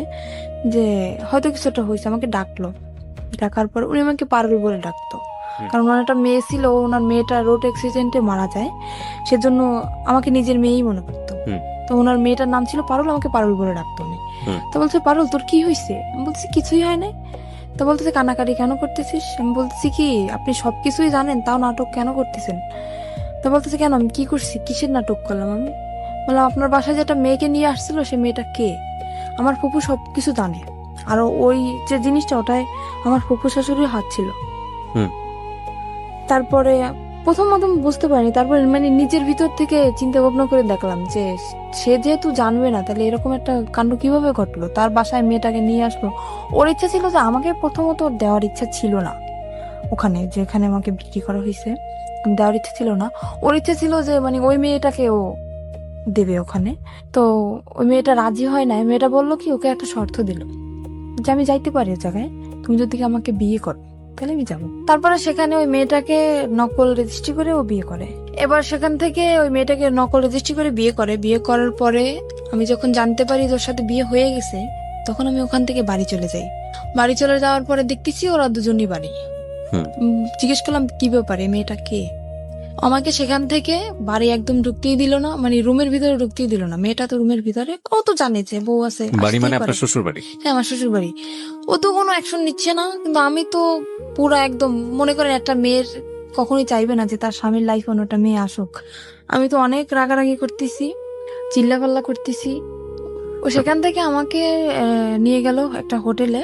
যে হয়তো কিছুটা হয়েছে, আমাকে ডাকলো। ডাকার পর উনি আমাকে পারুল বলে ডাকতো, হুম। কারণ ওনার একটা মেয়ে ছিল, ওনার মেয়েটা রোড অ্যাক্সিডেন্টে মারা যায়, সেজন্য আমাকে নিজের মেয়েই মনে করতো। হুম। তো ওনার মেয়েটার নাম ছিল পারুল, আমাকে পারুল বলে ডাকতো উনি। হুম। তো বলছে পারুল তোর কি হয়েছে? আমি বলছি কিছুই হয় নাই। তো বলতেছে কান্নাকাটি কেন করতেছিস? আমি বলতেছি কি আপনি সবকিছুই জানেন তাও নাটক কেন করতেছেন? তো বলতেছে কেন, আমি কি করছি, কিসের নাটক করলাম আমি? বললাম আপনার বাসায় যেটা মেয়েকে নিয়ে আসছিল সে মেয়েটা কে? আমার ফুপু সবকিছু জানে, আর ওই যে জিনিসটা ওটাই আমার ফুপু শাশুড়ির হাত ছিল। হুম। তারপরে প্রথমত বুঝতে পারিনি, তারপরে মানে নিজের ভিতর থেকে চিন্তা ভাবনা করে দেখলাম যে সে যেহেতু জানবে না তাহলে এরকম একটা কাণ্ড কিভাবে ঘটলো, তার বাসায় মেয়েটাকে নিয়ে আসলো। ওর ইচ্ছা ছিল যে আমাকে প্রথমত দেওয়ার ইচ্ছা ছিল না, ওখানে যেখানে আমাকে বিক্রি করা হয়েছে দেওয়ার ইচ্ছা ছিল না। ওর ইচ্ছা ছিল যে মানে ওই মেয়েটাকে ও দেবে ওখানে। তো ওই মেয়েটা রাজি হয় না, মেয়েটা বললো কি ওকে একটা শর্ত দিল যে আমি যাইতে পারি ওই জায়গায়, তুমি যদি আমাকে বিয়ে করো তাহলে আমি যাবো। তারপরে সেখানে ওই মেয়েটাকে নকল রেজিস্ট্রি করে ও বিয়ে করে। এবার সেখান থেকে ওই মেয়েটাকে নকল রেজিস্ট্রি করে বিয়ে করে। বিয়ে করার পরে আমি যখন জানতে পারি ওর সাথে বিয়ে হয়ে গেছে, তখন আমি ওখান থেকে বাড়ি চলে যাই। বাড়ি চলে যাওয়ার পরে দেখতেছি ওরা দুজনই বাড়ি। হুম। জিজ্ঞেস করলাম কি ব্যাপারে, মেয়েটা কে? আমাকে সেখান থেকে বাড়ি একদম ঢুকতেই দিল না, মানে রুমের ভিতরে ঢুকতেই দিল না। মেয়েটা তো রুমের ভিতরে, ও তো জানে যে বউ আছে, বাড়ি মানে আসতেই আপনার পারে। শ্বশুর বাড়ি? হ্যাঁ আমার শ্বশুর বাড়ি। ও তো কোনো অ্যাকশন নিচ্ছে না, কিন্তু আমি তো পুরা একদম মনে করেন একটা মেয়ের কখনোই চাইবে না যে তার স্বামীর লাইফ অন্যটা মেয়ে আসুক। আমি তো অনেক রাগারাগি করতেছি, চিল্লাপাল্লা করতেছি। ও সেখান থেকে আমাকে নিয়ে গেল একটা হোটেলে।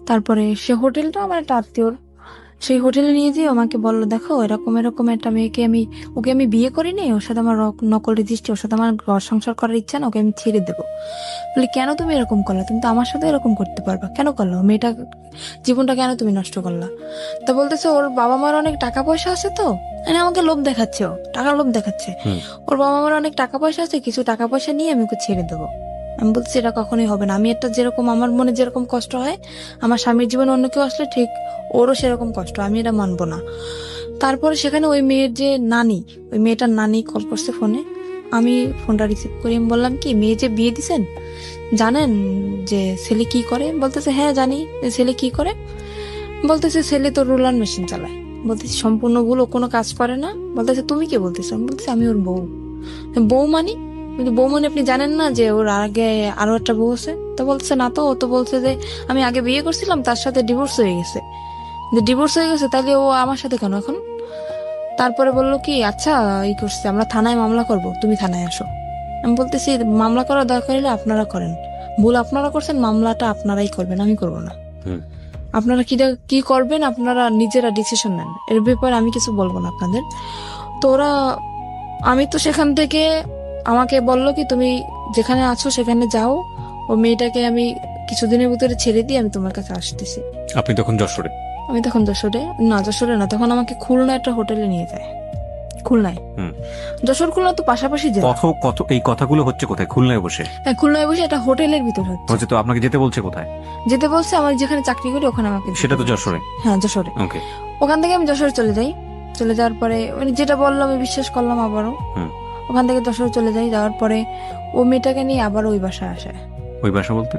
তারপরে সে হোটেলটা আমার একটা আত্মীয়র, সেই হোটেলে নিয়ে যেয়ে আমাকে বললো দেখো এরকম এরকম একটা মেয়েকে ওকে আমি বিয়ে করিনি, ওর সাথে আমার নকল রেজিস্ট্রি, ওর সাথে আমার ঘর সংসার করার ইচ্ছা না, ওকে আমি ছেড়ে দেবো। বলি কেন তুমি এরকম করলা? তুমি তো আমার সাথে এরকম করতে পারবা, কেন করলো? মেয়েটা জীবনটা কেন তুমি নষ্ট করলা? তা বলতেছে ওর বাবা মার অনেক টাকা পয়সা আছে, তো মানে আমাকে লোভ দেখাচ্ছে, ও টাকার লোভ দেখাচ্ছে। হুম। ওর বাবা মার অনেক টাকা পয়সা আছে, কিছু টাকা পয়সা নিয়ে আমি ওকে ছেড়ে দেবো। আমি বলছি এটা কখনোই হবে না। আমি একটা যেরকম আমার মনে যেরকম কষ্ট হয় আমার স্বামীর জীবনে অন্য কেউ আসলে ঠিক ওরও সেরকম কষ্ট, আমি এটা মানবো না। তারপরে সেখানে ওই মেয়ের যে নানি, ওই মেয়েটার নানি কল করছে ফোনে। আমি ফোনটা রিসিভ করি, আমি বললাম কি মেয়ে যে বিয়ে দিছেন জানেন যে ছেলে কি করে? বলতেছে হ্যাঁ জানি। ছেলে কি করে? বলতেছে ছেলে তো রোলার মেশিন চালায়। বলতেছি সম্পূর্ণ ভুল, ও কোনো কাজ করে না। বলতেছে তুমি কে বলতেছো? আমি বলতেছি আমি ওর বউ। বউ মানি? কিন্তু বউ মানে আপনি জানেন না যে ওর আগে আরো একটা বউ আছে? তো বলছে না তো, ও তো বলছে যে আমি আগে বিয়ে করছিলাম তার সাথে ডিভোর্স হয়ে গেছে। যে ডিভোর্স হয়ে গেছে তাহলে ও আমার সাথে কেন এখন? তারপরে বললো কি আচ্ছা এই করছে, আমরা থানায় মামলা করব, তুমি থানায় আসো। আমি বলতেছি মামলা করার দরকার হলে আপনারা করেন, ভুল আপনারা করছেন, মামলাটা আপনারাই করবেন, আমি করব না। হুম। আপনারা কি করবেন আপনারা নিজেরা ডিসিশন নেন, এর ব্যাপারে আমি কিছু বলবো না আপনাদের। তো ওরা, আমি তো সেখান থেকে, আমাকে বললো কি তুমি যেখানে আছো সেখানে যাও, ও মেয়েটাকে আমি কিছুদিনের ভিতরে ছেড়ে দিয়ে আমি তোমার কাছে আসতেছি। আপনি তখন যশোরে? আমি তখন যশোরে না, তখন আমাকে খুলনা একটা হোটেলে নিয়ে যায়, খুলনায়। হুম। যশোর খুলনা তো পাশাপাশি যায়। এই কথাগুলো হচ্ছে কোথায়? খুলনায় বসে? হ্যাঁ, খুলনায় বসে একটা হোটেলের ভিতর হচ্ছে। হচ্ছে তো আপনাকে যেতে বলছে কোথায়? যেতে বলছে আমার যেখানে চাকরি করি ওখানে আমাকে যেতে সেটা তো বলছে। যশোরে? হ্যাঁ যশোরে। ওকে। ওখান থেকে আমি যশোরে চলে যাই, চলে যাওয়ার পরে মানে যেটা বললাম আমি বিশ্বাস করলাম আবারও। হুম। ওখান থেকে যশোরে চলে যাই, যাওয়ার পরে ও মেয়েটাকে নিয়ে আবার ওই বাসায় আসে। ওই বাসা বলতে?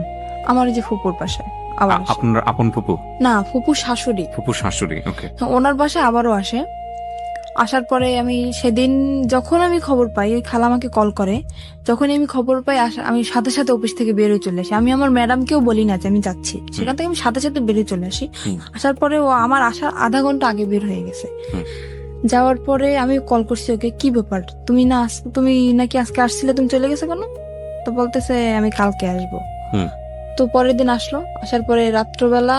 আমার ওই যে ফুপুর বাসায় আবার আসে। আপনার আপন ফুপু? না, ফুপুর শাশুড়ি। ফুপুর শাশুড়ি, ওকে। ওনার বাসায় আবারও আসে। আসার পরে আমি সেদিন যখন আমি খবর পাই, ওই খালা আমাকে কল করে, যখনই আমি খবর পাই আমি সাথে সাথে অফিস থেকে বেরোয় চলে আসি। আমি আমার ম্যাডামকেও বলি না যে আমি যাচ্ছি, সেখান থেকে আমি সাথে সাথে বেরিয়ে চলে আসি। আসার পরে ও আমার আসার আধা ঘন্টা আগে বের হয়ে গেছে। যাওয়ার পরে আমি কল করছি ওকে, কি ব্যাপার তুমি তুমি নাকি আজকে আসছিলে, তুমি চলে গেছো কেন? তো বলতেছে আমি কালকে আসবো। তো পরের দিন আসলো, আসার পরে রাত্রবেলা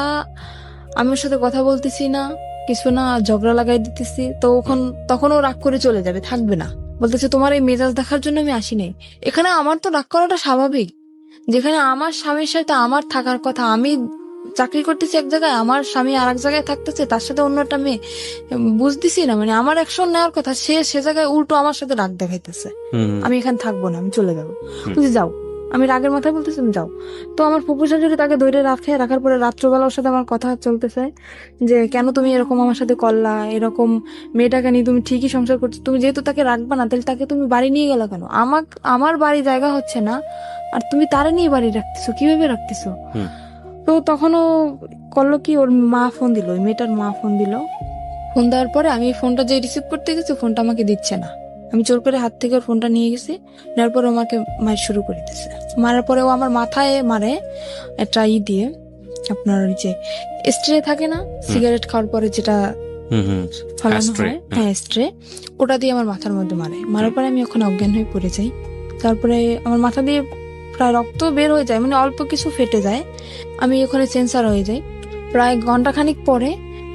আমি ওর সাথে কথা বলতেছি না, কিছু না, ঝগড়া লাগাই দিতেছি। তো তখন ও রাগ করে চলে যাবে, থাকবে না। বলতেছে তোমার এই মেজাজ দেখার জন্য আমি আসি নাই। এখানে আমার তো রাগ করাটা স্বাভাবিক, যেখানে আমার স্বামীর সাথে আমার থাকার কথা, আমি চাকরি করতেছি এক জায়গায়, আমার স্বামী আর এক জায়গায় থাকতেছে, তার সাথে অন্য একটা মেয়ে, বুঝতেছি না মানে আমার অ্যাকশন নেওয়ার কথা, সে জায়গায় উল্টো আমার সাথে রাগ দেখাইতেছে। আমি এখানে থাকবো না, আমি চলে যাবো। বুঝি যাও, আমি রাগের মাথায় বলতেছি তুমি যাও। তো আমার ফুপু শাশুড়ি তাকে ধরে রাখার পরে রাত্রবেলা ওর সাথে আমার কথা চলতেছে যে কেন তুমি এরকম আমার সাথে করলা, এরকম মেয়েটাকে নিয়ে তুমি ঠিকই সংসার করছো, তুমি যেহেতু তাকে রাখবা না তাহলে তাকে তুমি বাড়ি নিয়ে গেলা কেন? আমার বাড়ি জায়গা হচ্ছে না, আর তুমি তারে নিয়ে বাড়ি রাখতেছো, কিভাবে রাখতেছো? তো তখনও করলো কি, ওর মা ফোন দিল, ওই মেয়েটার মা ফোন দিল। ফোন দেওয়ার পরে আমি ফোনটা যে রিসিভ করতে গেছি, ফোনটা আমাকে দিচ্ছে না। আমি জোর করে হাত থেকে ওর ফোনটা নিয়ে গেছি, নেওয়ার পরে আমাকে মার শুরু করে দিতেছে। মারার পরে ও আমার মাথায় মারে একটা দিয়ে, আপনার ওই যে স্ট্রে থাকে না সিগারেট খাওয়ার পরে যেটা ফলানো হয়, হ্যাঁ স্ট্রে, ওটা দিয়ে আমার মাথার মধ্যে মারার পরে আমি ওখানে অজ্ঞান হয়ে পড়ে যাই। তারপরে আমার মাথা দিয়ে প্রায় রক্ত বের হয়ে যায়, মানে অল্প কিছু ফেটে যায়, আমি ওখানে সেন্সার হয়ে যাই। প্রায় ঘন্টাখানিক পরে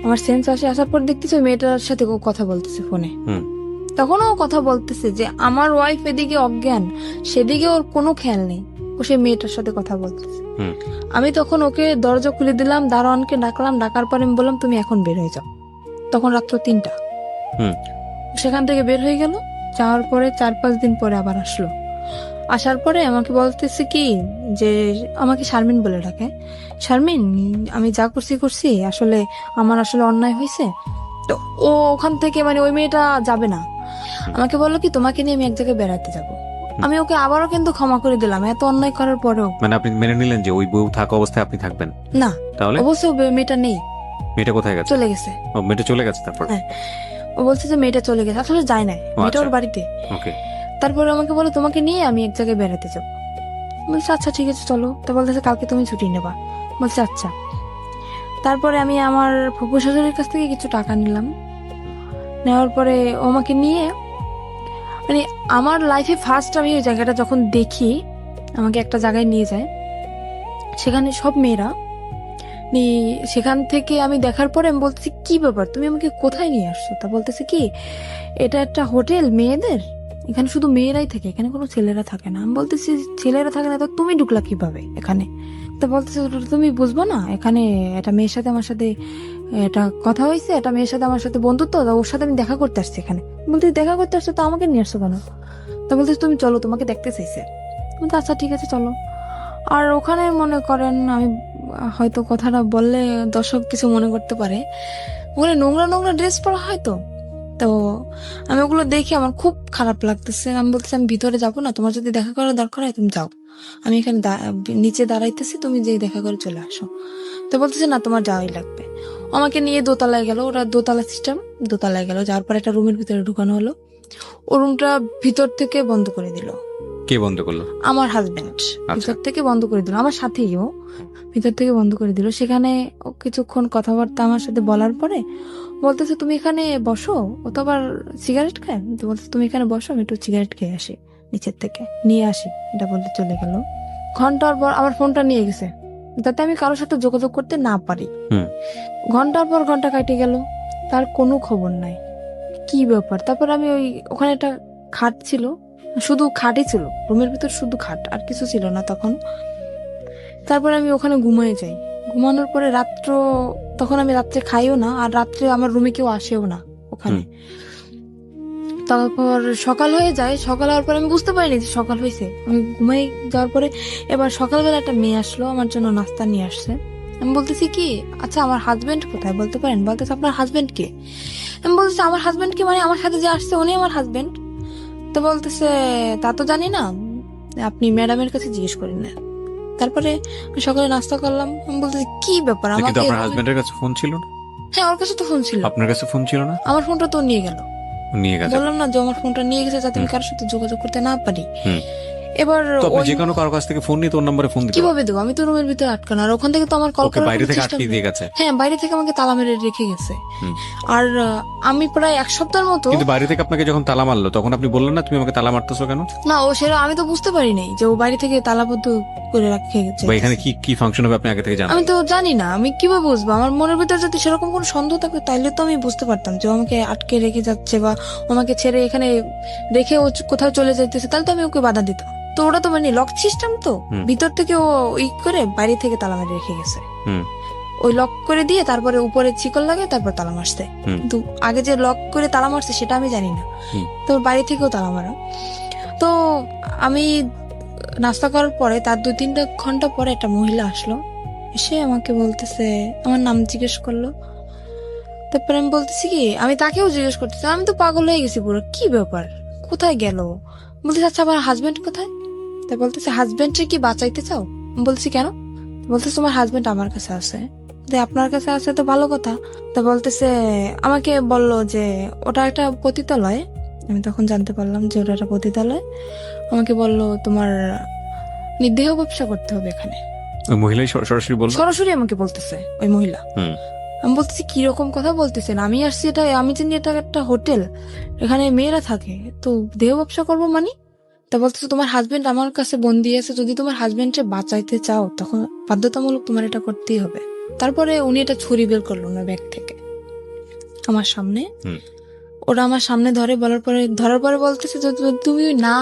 আমার সেন্স আসার পর দেখতেছি ওই মেয়েটার সাথে ও কথা বলতেছে ফোনে। তখনও কথা বলতেছে যে আমার ওয়াইফ এদিকে অজ্ঞান, সেদিকে ওর কোনো খেয়াল নেই, ও সে মেয়েটার সাথে কথা বলতেছে। আমি তখন ওকে দরজা খুলে দিলাম, দারোয়ানকে ডাকলাম, ডাকার পরে আমি বললাম তুমি এখন বের হয়ে যাও। তখন রাত্র 3টা। সেখান থেকে বের হয়ে গেল, যাওয়ার পরে 4-5 দিন পরে আবার আসলো। আসার পরে আমাকে বলতেছে কি যে, আমাকে শারমিন বলে ডাকে, শারমিন আমি যা করছি আসলে আমার আসলে অন্যায় হয়েছে। তো ও ওখান থেকে মানে ওই মেয়েটা যাবে না, আমাকে বললো কি তোমাকে নিয়ে আমি এক জায়গায় বেড়াতে যাব। আমি ওকে আবারও কিন্তু ক্ষমা করে দিলাম, এত অন্যায় করার পরেও। মানে আপনি মেনে নিলেন যে ওই বউ থাকা অবস্থায় আপনি থাকবেন না? তাহলে অবশ্যই মেয়েটা নেই, মেয়েটা কোথায় গেছে? চলে গেছে। ও মেয়েটা চলে গেছে? তারপর ও বলছে যে মেয়েটা চলে গেছে, আসলে যায় না, মেয়েটা ওর বাড়িতে। ওকে। তারপরে আমাকে বলো তোমাকে নিয়ে আমি এক জায়গায় বেড়াতে যাবো। বলছে আচ্ছা ঠিক আছে চলো। তো বলতেছে কালকে তুমি ছুটি নেবা। বলছে আচ্ছা। তারপরে আমি আমার ফুপু শাশুড়ির কাছ থেকে কিছু টাকা নিলাম, নেওয়ার পরে ও আমাকে নিয়ে, মানে আমার লাইফে ফার্স্ট আমি ওই জায়গাটা যখন দেখি, আমাকে একটা জায়গায় নিয়ে যায়, সেখানে সব মেয়েরা, সেখান থেকে আমি দেখার পরে আমি বলতেছি কি ব্যাপার তুমি আমাকে কোথায় নিয়ে আসছো? তা বলতেছে কি এটা একটা হোটেল মেয়েদের, এখানে শুধু মেয়েরাই থাকে, এখানে কোনো ছেলেরা থাকে না। আমি বলতেছি ছেলেরা থাকে না তো তুমি ঢুকলা কিভাবে এখানে? তা বলতেছে তুমি বুঝবো না, এখানে একটা মেয়ের সাথে আমার সাথে এটা কথা হয়েছে, একটা মেয়ের সাথে আমার সাথে বন্ধুত্ব, ওর সাথে আমি দেখা করতে আসছি এখানে। বলতে দেখা করতে আসছো তো আমাকে নিয়ে আসছো কেন? তা বলতেছে তুমি চলো, তোমাকে দেখতে চাইছে। বলতে আচ্ছা ঠিক আছে চলো। আর ওখানে মনে করেন আমি হয়তো কথাটা বললে দর্শক কিছু মনে করতে পারে, ওখানে নোংরা নোংরা ড্রেস পরা হয়তো, তো আমি ওগুলো দেখে আমার খুব খারাপ লাগতেছে। আমি বলতেছি আমি ভিতরে যাবো না, তোমার যদি দেখা করার দরকার হয় তুমি যাও, আমি এখানে নিচে দাঁড়াইতেছি, তুমি যে দেখা করে চলে আসো। তো বলতেছে না তোমার যাওয়াই লাগবে। আমাকে নিয়ে দোতলায় গেল, ওরা দোতলা সিস্টেম, দোতলায় গেল, যাওয়ার পর একটা রুমের ভিতরে ঢুকানো হলো। ও রুমটা ভিতর থেকে বন্ধ করে দিল। কে বন্ধ করলো? আমার হাজবেন্ড ভিতর থেকে বন্ধ করে দিল, আমার সাথেই ও ভিতর থেকে বন্ধ করে দিল। সেখানে ও কিছুক্ষণ কথাবার্তা আমার সাথে বলার পরে বলতেছে তুমি এখানে বসো, ও তো আবার সিগারেট খায়, তো বলতেছে তুমি এখানে বসো, আমি একটু সিগারেট খেয়ে আসি, নিচের থেকে নিয়ে আসি, এটা বলতে চলে গেল। ঘন্টার পর আমার ফোনটা নিয়ে গেছে যাতে আমি কারোর সাথে যোগাযোগ করতে না পারি। হুম। ঘন্টার পর ঘন্টা কাটে গেল, তার কোনো খবর নাই, কি ব্যাপার। তারপর আমি ওখানে একটা খাট ছিল, শুধু খাটই ছিল, রুমের ভিতর শুধু খাট, আর কিছু ছিল না তখন। তারপর আমি ওখানে ঘুমিয়ে যাই। ঘুমানোর পরে তখন আমি রাত্রে খাইও না, আর রাত্রে আমার রুমে কেউ আসেও না ওখানে। তারপর সকাল হয়ে যায়, সকাল হওয়ার পরে আমি বুঝতে পারিনি যে সকাল হয়েছে। আমি ঘুমাই যাওয়ার পরে এবার সকালবেলা একটা মেয়ে আসলো, আমার জন্য নাস্তা নিয়ে আসছে। আমি বলতেছি কি, আচ্ছা আমার হাজবেন্ড কোথায় বলতে পারেন? বলতেছে আপনার হাজবেন্ড কে? আমি বলতেছি আমার হাজবেন্ড কে মানে আমার সাথে যে আসছে উনি আমার হাজবেন্ড? তো বলতেছে তা তো জানি না, আপনি ম্যাডামের কাছে জিজ্ঞেস করেন না। তারপরে আমি সকালে নাস্তা করলাম। আমি বলতেছি কি ব্যাপার কিন্তু আমাকে? আপনার হাজবেন্ডের কাছে ফোন ছিল না? হ্যাঁ, ওর কাছে তো ফোন ছিল। আপনার কাছে ফোন ছিল না? আমার ফোনটা তো নিয়ে গেল। নিয়ে গেছে। বললাম না যে আমার ফোনটা নিয়ে গেছে যাতে আমি কারোর সাথে যোগাযোগ করতে না পারি। হুম। এবার তো আপনি ওই- যে কোনো কারো কাছ থেকে ফোন নিয়ে তোর নম্বরে ফোন দিতে পারেন। কিভাবে দেবো? আমি তো রুমের ভিতরে আটকানো, আর ওখান থেকে তো আমার কল ওকে করার বাইরে কোনো থেকে চেষ্টা আটকে নেই। দিয়ে গেছে। হ্যাঁ, বাইরে থেকে আমাকে তালা মেরে রেখে গেছে। হুম। আর আমি প্রায় এক সপ্তাহের মতো, কিন্তু বাইরে থেকে আপনাকে যখন তালা মারলো তখন আপনি বললেন না তুমি আমাকে তালা মারতেছো কেন? না ও সেটা আমি তো বুঝতে পারি নাই যে ও বাইরে থেকে তালাবদ্ধ করে রেখে গেছে। বা এখানে কি কি ফাংশন হবে আপনি আগে থেকে জানেন? আমি তো জানি না, আমি কিভাবে বুঝবো? আমার মনের ভিতরে যদি সেরকম কোনো সন্দেহ থাকে তাইলে তো আমি বুঝতে পারতাম যে ও আমাকে আটকে রেখে যাচ্ছে বা ও আমাকে ছেড়ে এখানে রেখে ও কোথাও চলে যাইতেছে, তাহলে তো আমি ওকে বাধা দিতাম। তো ওটা তো মানে লক সিস্টেম, তো হুম। ভিতর থেকে ও করে বাইরে থেকে তালা মেরে রেখে গেছে। হুম। ওই লক করে দিয়ে তারপরে উপরে চিকল লাগে, তারপর তালা মারছে। হুম। কিন্তু আগে যে লক করে তালা মারছে সেটা আমি জানি না। হুম। তো বাইরে থেকেও তালা মারা। তো আমি নাস্তা করার পরে তার 2-3 ঘন্টা পরে একটা মহিলা আসলো, এসে আমাকে বলতেছে, আমার নাম জিজ্ঞেস করলো। তারপরে আমি বলতেছি কি, আমি তাকেও জিজ্ঞেস করতেছি, আমি তো পাগল হয়ে গেছি পুরো, কি ব্যাপার, কোথায় গেল? বলতেছে আচ্ছা আমার হাজবেন্ড কোথায়? তা বলতেছে হাজবেন্ডকে কি বাঁচাইতে চাও? আমি বলছি কেন? বলতেছে তোমার হাজবেন্ড আমার কাছে আছে। আপনার কাছে আছে তো ভালো কথা। তা বলতেছে, আমাকে বললো যে ওটা একটা পতিতালয়। আমি তখন জানতে পারলাম যে ওটা একটা পতিতালয়। আমাকে বললো তোমার দেহ ব্যবসা করতে হবে এখানে। ওই মহিলাই সরাসরি বললো? সরাসরি আমাকে বলতেছে ওই মহিলা। হুম। আমি বলতেছি কিরকম কথা বলতেছেন? আমি আসছি এটা, আমি জানি এটা একটা হোটেল, এখানে মেয়েরা থাকে, তো দেহ ব্যবসা করবো মানে? তা বলতেছে তোমার হাজবেন্ড আমার কাছে বন্দি আছে, যদি তোমার হাজবেন্ডকে বাঁচাইতে চাও তখন বাধ্যতামূলক তোমার এটা করতেই হবে। তারপরে উনি এটা ছুরি বের করলো ওনার ব্যাগ থেকে আমার সামনে। হুম। ওরা আমার সামনে ধরার পরে বলতেছে যদি তুমি না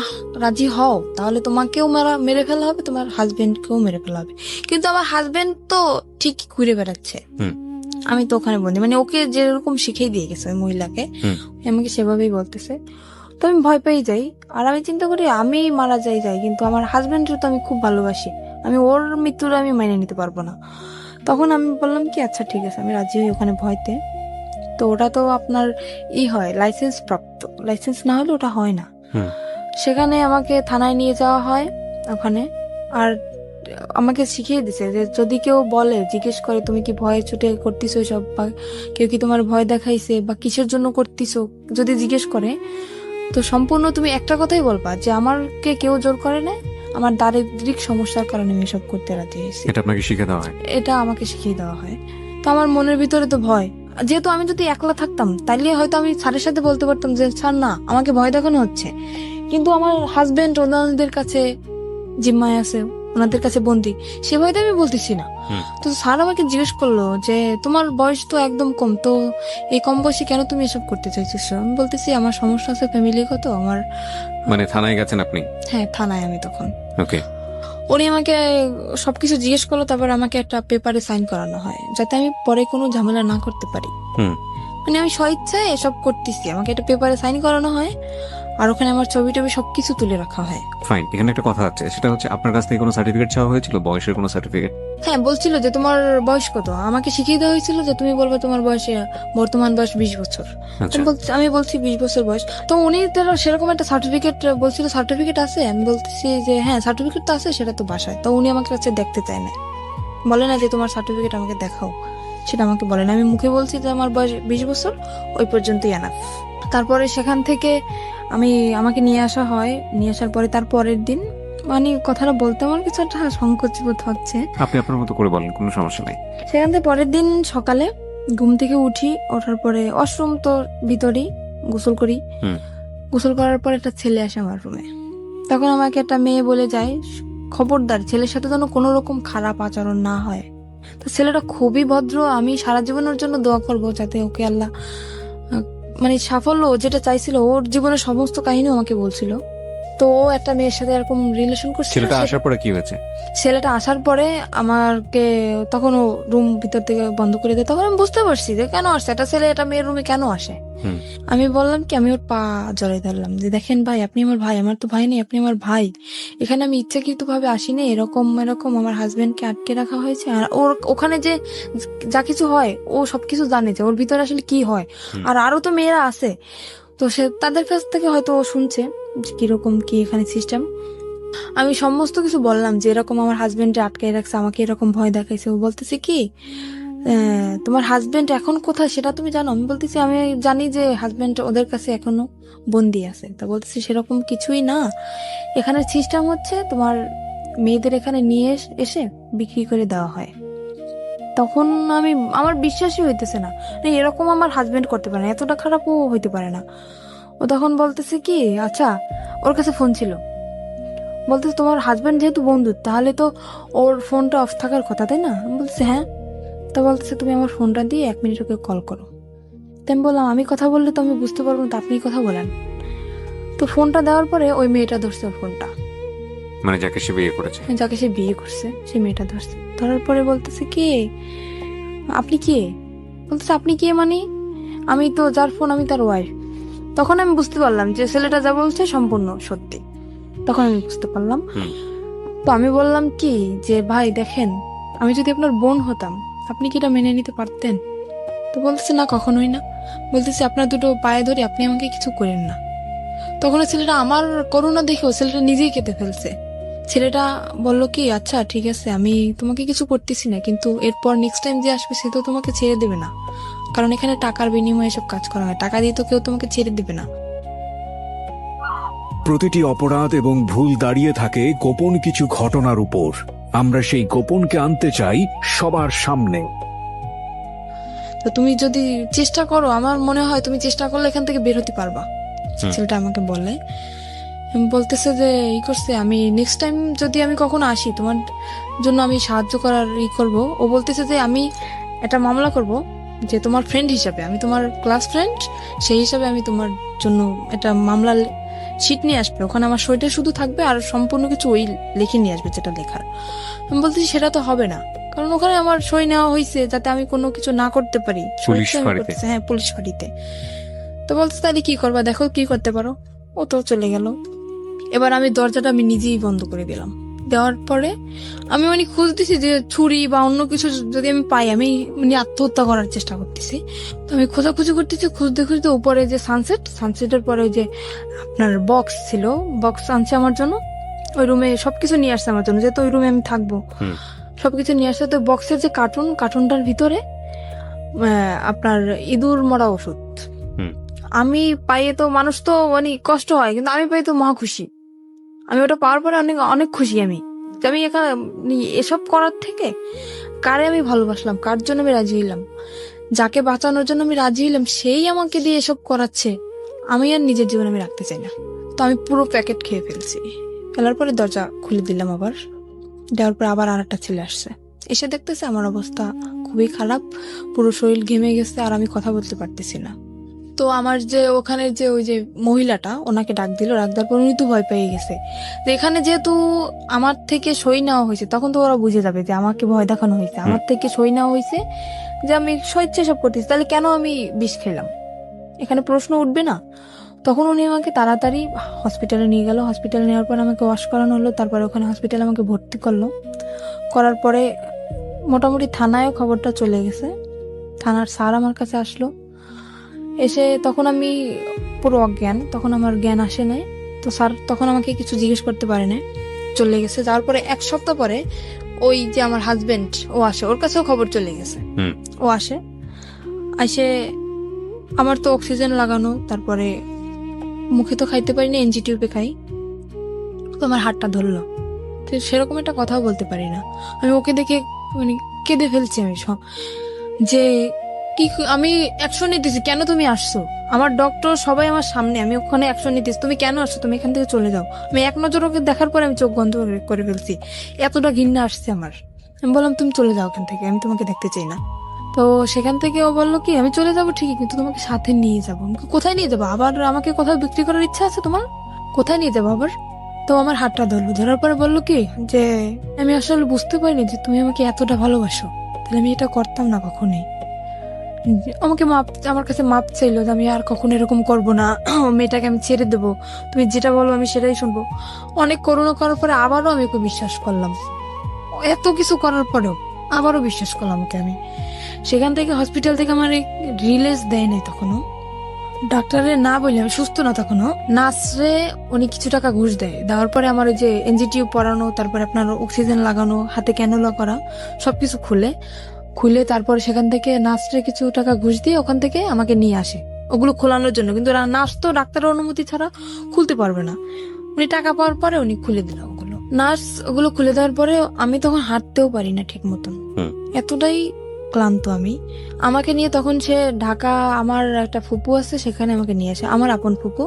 রাজি হও তাহলে তোমাকেও মেরে ফেলা হবে, তোমার হাজবেন্ডকেও মেরে ফেলা হবে। কিন্তু আমার হাজবেন্ড তো ঠিক ঘুরে বেড়াচ্ছে। হুম। আমি তো ওখানে বন্দি, মানে ওকে যেরকম শিখিয়ে দিয়ে গেছে ওই মহিলাকে, হুম। আমাকে সেভাবেই বলতেছে। তো আমি ভয় পেয়ে যাই, আর আমি চিন্তা করি আমি মারা যাই, কিন্তু আমার হাজবেন্ডের তো আমি খুব ভালোবাসি, আমি ওর মৃত্যুর আমি মেনে নিতে পারবো না। তখন আমি বললাম কি আচ্ছা ঠিক আছে, আমি রাজি হই ওখানে ভয়তে। তো ওটা তো আপনার হয় লাইসেন্স প্রাপ্ত, লাইসেন্স না হলে ওটা হয় না। হুম। সেখানে আমাকে থানায় নিয়ে যাওয়া হয় ওখানে। আর আমাকে শিখিয়ে দিছে যে যদি কেউ বলে, জিজ্ঞেস করে তুমি কি ভয়ে ছুটে করতেছো সব, বা কেউ কি তোমার ভয় দেখাইছে বা কিসের জন্য করতেছো, যদি জিজ্ঞেস করে তো সম্পূর্ণ তুমি একটা কথাই বলবা যে আমাকে কেউ জোর করে না, আমার দারিদ্রিক সমস্যার কারণে আমি এসব করতে রাজি হয়েছি। এটা আপনাকে শিখে দেওয়া হয়? এটা আমাকে শিখিয়ে দেওয়া হয়। তো আমার মনের ভিতরে তো ভয়, যেহেতু আমি যদি একলা থাকতাম তাইলে হয়তো আমি স্যারের সাথে বলতে পারতাম যে স্যার না আমাকে ভয় দেখানো হচ্ছে, কিন্তু আমার হাজবেন্ড ওনাদের কাছে জিম্মায় আছে, ওনাদের কাছে বন্দি, সে ভয়তে আমি বলতেছি না। তো স্যার আমাকে জিজ্ঞেস করলো যে তোমার বয়স তো একদম কম, তো এই কম বয়সে কেন তুমি এসব করতে চাইছিস? আমি বলতেছি আমার সমস্যা আছে ফ্যামিলিগত, আমার। মানে থানায় গেছেন আপনি? হ্যাঁ, থানায় আমি তখন। ওকে। উনি আমাকে সবকিছু জিজ্ঞেস করলো, তারপর আমাকে একটা পেপারে সাইন করানো হয় যাতে আমি পরে কোনো ঝামেলা না করতে পারি। মানে আমি স্বইচ্ছায় এসব করতেছি, আমাকে একটা পেপারে সাইন করানো হয়, আর ওখানে আমার ছবি টবি সবকিছু তুলে রাখা হয়। ফাইন। এখানে একটা কথা আছে, সেটা হচ্ছে আপনার কাছ থেকে কোনো সার্টিফিকেট চাওয়া হয়েছিল, বয়সের কোনো সার্টিফিকেট? হ্যাঁ, বলছিল যে তোমার বয়স কত, আমাকে শিখিয়ে দেওয়া হয়েছিল যে তুমি বলবে তোমার বয়স, বর্তমান বয়স 20 বছর। আচ্ছা। আমি বলছি 20 বছর বয়স। তো উনি সেরকম একটা সার্টিফিকেট বলছিল, সার্টিফিকেট আছে? আমি বলতেছি যে হ্যাঁ সার্টিফিকেট তো আছে, সেটা তো বাসায়। তো উনি আমার কাছে দেখতে চায় না, বলে না যে তোমার সার্টিফিকেট আমাকে দেখাও, সেটা আমাকে বলে না। আমি মুখে বলছি যে আমার বয়স 20 বছর, ওই পর্যন্তই এনাফ। তারপরে সেখান থেকে আমাকে নিয়ে আসা হয়। নিয়ে আসার পরে তার পরের দিন মানে কথাটা বলতে আমার কিছু একটা সংকোচ বোধ হচ্ছে। আপনি আপনার মতো করে বলেন, কোনো সমস্যা নাই। সেখান থেকে পরের দিন সকালে ঘুম থেকে উঠি, ওঠার পরে ওয়াশরুম তো ভিতরেই, গোসল করি। হুম। গোসল করার পর একটা ছেলে আসে আমার রুমে। তখন আমাকে একটা মেয়ে বলে যায়, খবরদার ছেলের সাথে যেন কোনো রকম খারাপ আচরণ না হয়। তো ছেলেটা খুবই ভদ্র, আমি সারা জীবনের জন্য দোয়া করবো যাতে ওকে আল্লাহ মানে সাফল্য যেটা চাইছিল, ওর জীবনের সমস্ত কাহিনী আমাকে বলছিল। তো ও একটা মেয়ের সাথে এরকম রিলেশন করছিল। ছেলেটা আসার পরে কি হয়েছে? ছেলেটা আসার পরে আমাকে তখন ও রুম ভিতর থেকে বন্ধ করে দেয়। তখন আমি বুঝতে পারছি যে কেন আসছে একটা ছেলে এটা মেয়ের রুমে কেন আসে। হুম। আমি বললাম কি, আমি ওর পা জড়াই ধরলাম যে দেখেন ভাই, আপনি আমার ভাই, আমার তো ভাই নেই, আপনি আমার ভাই। এখানে আমি ইচ্ছাকৃত ভাবে আসিনি, এরকম এরকম আমার হাজবেন্ডকে আটকে রাখা হয়েছে। আর ওর ওখানে যে যা কিছু হয় ও সবকিছু জানে যে ওর ভিতরে আসলে কি হয়। আর আরো তো মেয়েরা আছে, তো সে তাদের কাছ থেকে হয়তো ও শুনছে যে কিরকম কি এখানে সিস্টেম। আমি সমস্ত কিছু বললাম যে এরকম আমার হাজবেন্ড আটকে রাখছে, আমাকে এরকম ভয় দেখাইছে। ও বলতেছে কি, তোমার হাজবেন্ড এখন কোথায় সেটা তুমি জানো? আমি বলতেছি আমি জানি যে হাজবেন্ড ওদের কাছে এখনো বন্দি আছে। তা বলতেছি সেরকম কিছুই না, এখানে সিস্টেম হচ্ছে তোমার মেয়েদের এখানে নিয়ে এসে বিক্রি করে দেওয়া হয়। তখন আমার বিশ্বাসই হইতেছে না, এরকম আমার হাজবেন্ড করতে পারে না, এতটা খারাপও হইতে পারে না। ও তখন বলতেছে কি, আচ্ছা ওর কাছে ফোন ছিল, বলতেছে তোমার হাজবেন্ড যেহেতু বন্ধু তাহলে তো ওর ফোনটা অফ থাকার কথা, তাই না? আমি বলছি হ্যাঁ। তো বলতেছে তুমি আমার ফোনটা দিয়ে 1 মিনিট ওকে কল করো। তো আমি বললাম আমি কথা বললে তো আমি বুঝতে পারবো না, তো আপনি কথা বলেন। তো ফোনটা দেওয়ার পরে ওই মেয়েটা ধরছে ওর ফোনটা, মানে যাকে সে বিয়ে করেছে? যাকে সে বিয়ে করছে সেই মেয়েটা ধরছে। ধরার পরে বলতেছে কি, আপনি কে? বলতেছে আপনি কে মানে? আমি তো যার ফোন আমি তার ওয়াইফ। তখন আমি বুঝতে পারলাম যে ছেলেটা যা বলছে সম্পূর্ণ সত্যি। তখন আমি বুঝতে পারলাম। তো আমি বললাম কি যে ভাই দেখেন, আমি যদি আপনার বোন হতাম আপনি কি এটা মেনে নিতে পারতেন? তো বলতেছে না, কখনোই না। বলতেছে আপনার দুটো পায়ে ধরে আপনি আমাকে কিছু করেন না। তখন ছেলেটা আমার করুণা দেখেও ছেলেটা নিজেই কেঁদে ফেলছে। ছেলেটা বলল কি, আচ্ছা ঠিক আছে আমি তোমাকে কিছু করতেছি না, কিন্তু এরপর নেক্সট টাইম যে আসবে সে তো তোমাকে ছেড়ে দেবে না, কারণ এখানে টাকার বিনিময়ে সব কাজ করা হয়, টাকা দিয়ে তো কেউ তোমাকে ছেড়ে দেবে না। প্রতিটি অপরাধ এবং ভুল দাঁড়িয়ে থাকে গোপন কিছু ঘটনার উপর। আমরা সেই গোপনকে আনতে চাই সবার সামনে। তো তুমি যদি চেষ্টা করো, আমার মনে হয় তুমি চেষ্টা করলে এখান থেকে বের হতে পারবা। ছেলেটা আমাকে বলে, বলতেছে যে ই করছে, আমি নেক্সট টাইম যদি আমি কখনো আসি তোমার জন্য আমি সাহায্য করার ই করবো। ও বলতেছে যে আমি একটা মামলা করব, যে তোমার ফ্রেন্ড হিসাবে, আমি তোমার ক্লাস ফ্রেন্ড সেই হিসাবে আমি তোমার জন্য একটা মামলা শিট নিয়ে আসবে, ওখানে আমার সইটা শুধু থাকবে আর সম্পূর্ণ কিছু ওই লিখে নিয়ে আসবে যেটা লেখার। আমি বলতেছি সেটা তো হবে না, কারণ ওখানে আমার সই নেওয়া হয়েছে যাতে আমি কোনো কিছু না করতে পারি। পুলিশ ফাঁড়িতে? হ্যাঁ, পুলিশ ফাঁড়িতে। তো বলতে তাহলে কি করবা, দেখো কি করতে পারো। ও তো চলে গেল। এবার আমি দরজাটা আমি নিজেই বন্ধ করে দিলাম। দেওয়ার পরে আমি মানে খুঁজতেছি যে ছুরি বা অন্য কিছু যদি আমি পাই, আমি মানে আত্মহত্যা করার চেষ্টা করতেছি। তো আমি খোঁজাখুঁজি করতেছি, খুঁজতে খুঁজতে উপরে যে সানসেটের পরে ওই যে আপনার বক্স ছিল, বক্স আনছে আমার জন্য। ওই রুমে সবকিছু নিয়ে আসছে আমার জন্য, যেহেতু ওই রুমে আমি থাকবো, সবকিছু নিয়ে আসছে। তো বক্সের যে কার্টুনটার ভিতরে আপনার ইঁদুর মরা ওষুধ। আমি পাইয়ে তো, মানুষ তো মানে কষ্ট হয়, কিন্তু আমি পাই তো মহা খুশি। আমি ওটা পাওয়ার পরে অনেক অনেক খুশি আমি, যে আমি এখানে এসব করার থেকে কারে আমি ভালোবাসলাম, কার জন্য আমি রাজি হইলাম, যাকে বাঁচানোর জন্য আমি রাজি হইলাম সেই আমাকে দিয়ে এসব করাচ্ছে। আমি আর নিজের জীবন আমি রাখতে চাই না। তো আমি পুরো প্যাকেট খেয়ে ফেলছি। ফেলার পরে দরজা খুলে দিলাম আবার। দেওয়ার পর আবার আর একটা ছেলে আসছে, এসে দেখতেছে আমার অবস্থা খুবই খারাপ, পুরো শরীর ঘেমে গেছে আর আমি কথা বলতে পারতেছি না। তো আমার যে ওখানে যে ওই যে মহিলাটা ওনাকে ডাক দিল, ডাক দেওয়ার পর উনি তো ভয় পেয়ে গেছে যে এখানে যেহেতু আমার থেকে সই নেওয়া হয়েছে, তখন তো ওরা বুঝে যাবে যে আমাকে ভয় দেখানো হয়েছে, আমার থেকে সই নেওয়া হয়েছে, যে আমি স্বেচ্ছা সব করতেছি, তাহলে কেন আমি বিষ খেলাম, এখানে প্রশ্ন উঠবে না। তখন উনি আমাকে তাড়াতাড়ি হসপিটালে নিয়ে গেল। হসপিটালে নেওয়ার পর আমাকে ওয়াশ করানো হলো, তারপরে ওখানে হসপিটালে আমাকে ভর্তি করলো। করার পরে মোটামুটি থানায়ও খবরটা চলে গেছে। থানার স্যার আমার কাছে আসলো, এসে তখন আমি পুরো অজ্ঞান, তখন আমার জ্ঞান আসে নাই। তো স্যার তখন আমাকে কিছু জিজ্ঞেস করতে পারে না, চলে গেছে। যাওয়ার পরে 1 সপ্তাহ পরে ওই যে আমার হাজবেন্ড ও আসে, ওর কাছেও খবর চলে গেছে। ও আসে আমার তো অক্সিজেন লাগানো, তারপরে মুখে তো খাইতে পারি না, এনজি টিউবে খাই। তো আমার হাতটা ধরলো, তো সেরকম একটা কথাও বলতে পারি না। আমি ওকে দেখে মানে কেঁদে ফেলছি আমি সব, যে কি আমি অ্যাকশন নিতেছি, কেন তুমি আসছো? আমার ডক্টর সবাই আমার সামনে, আমি ওখানে অ্যাকশন নিতেছি, তুমি কেন আসছো? তুমি এখান থেকে চলে যাও। আমি এক নজর ওকে দেখার পরে আমি চোখ বন্ধ করে ফেলছি, এতটা ঘৃণা আসছে আমার। আমি বললাম তুমি চলে যাও এখান থেকে, আমি তোমাকে দেখতে চাই না। তো সেখান থেকে ও বললো কি আমি চলে যাবো ঠিকই, কিন্তু তোমাকে সাথে নিয়ে যাবো। আমি বললাম, কোথায় নিয়ে যাবো? আবার আমাকে কোথাও বিক্রি করার ইচ্ছা আছে তোমার? কোথায় নিয়ে যাবো আবার? তো আমার হাতটা ধরলো, ধরার পরে বললো কি যে আমি আসলে বুঝতে পারিনি যে তুমি আমাকে এতটা ভালোবাসো, তাহলে আমি এটা করতাম না কখনোই। আমাকে মাপ, আমার কাছে মাপ চাইলো যে আমি আর কখনো এরকম করবো না, মেয়েটাকে আমি ছেড়ে দেবো, তুমি যেটা বলো আমি সেটাই শুনবো। অনেক করোনা করার পরে আবারও আমি ওকে বিশ্বাস করলাম, এত কিছু করার পরেও আবারও বিশ্বাস করলাম ওকে আমি। সেখান থেকে হসপিটাল থেকে আমার রিলিজ দেয় নাই তখনও, ডাক্তারের না বললে আমি সুস্থ না তখনও। নার্সরে উনি কিছু টাকা ঘুষ দেয়, দেওয়ার পরে আমার ওই যে এনজিটিউ পরানো, তারপরে আপনার অক্সিজেন লাগানো, হাতে ক্যানুলা করা, সবকিছু খুলে তারপরে সেখান থেকে নার্সরে কিছু টাকা ঘুষ দিয়ে ওখান থেকে আমাকে নিয়ে আসে ওগুলো খোলানোর জন্য। কিন্তু নার্স তো ডাক্তারের অনুমতি ছাড়া খুলতে পারবে না। উনি টাকা পাওয়ার পরে উনি খুলে দিল ওগুলো। নার্স ওগুলো খুলে দেওয়ার পরে আমি তখন হাঁটতেও পারি না ঠিক মতন, এতটাই ক্লান্ত আমি। আমাকে নিয়ে তখন সে ঢাকা, আমার একটা ফুপু আছে সেখানে আমাকে নিয়ে আসে, আমার আপন ফুপু,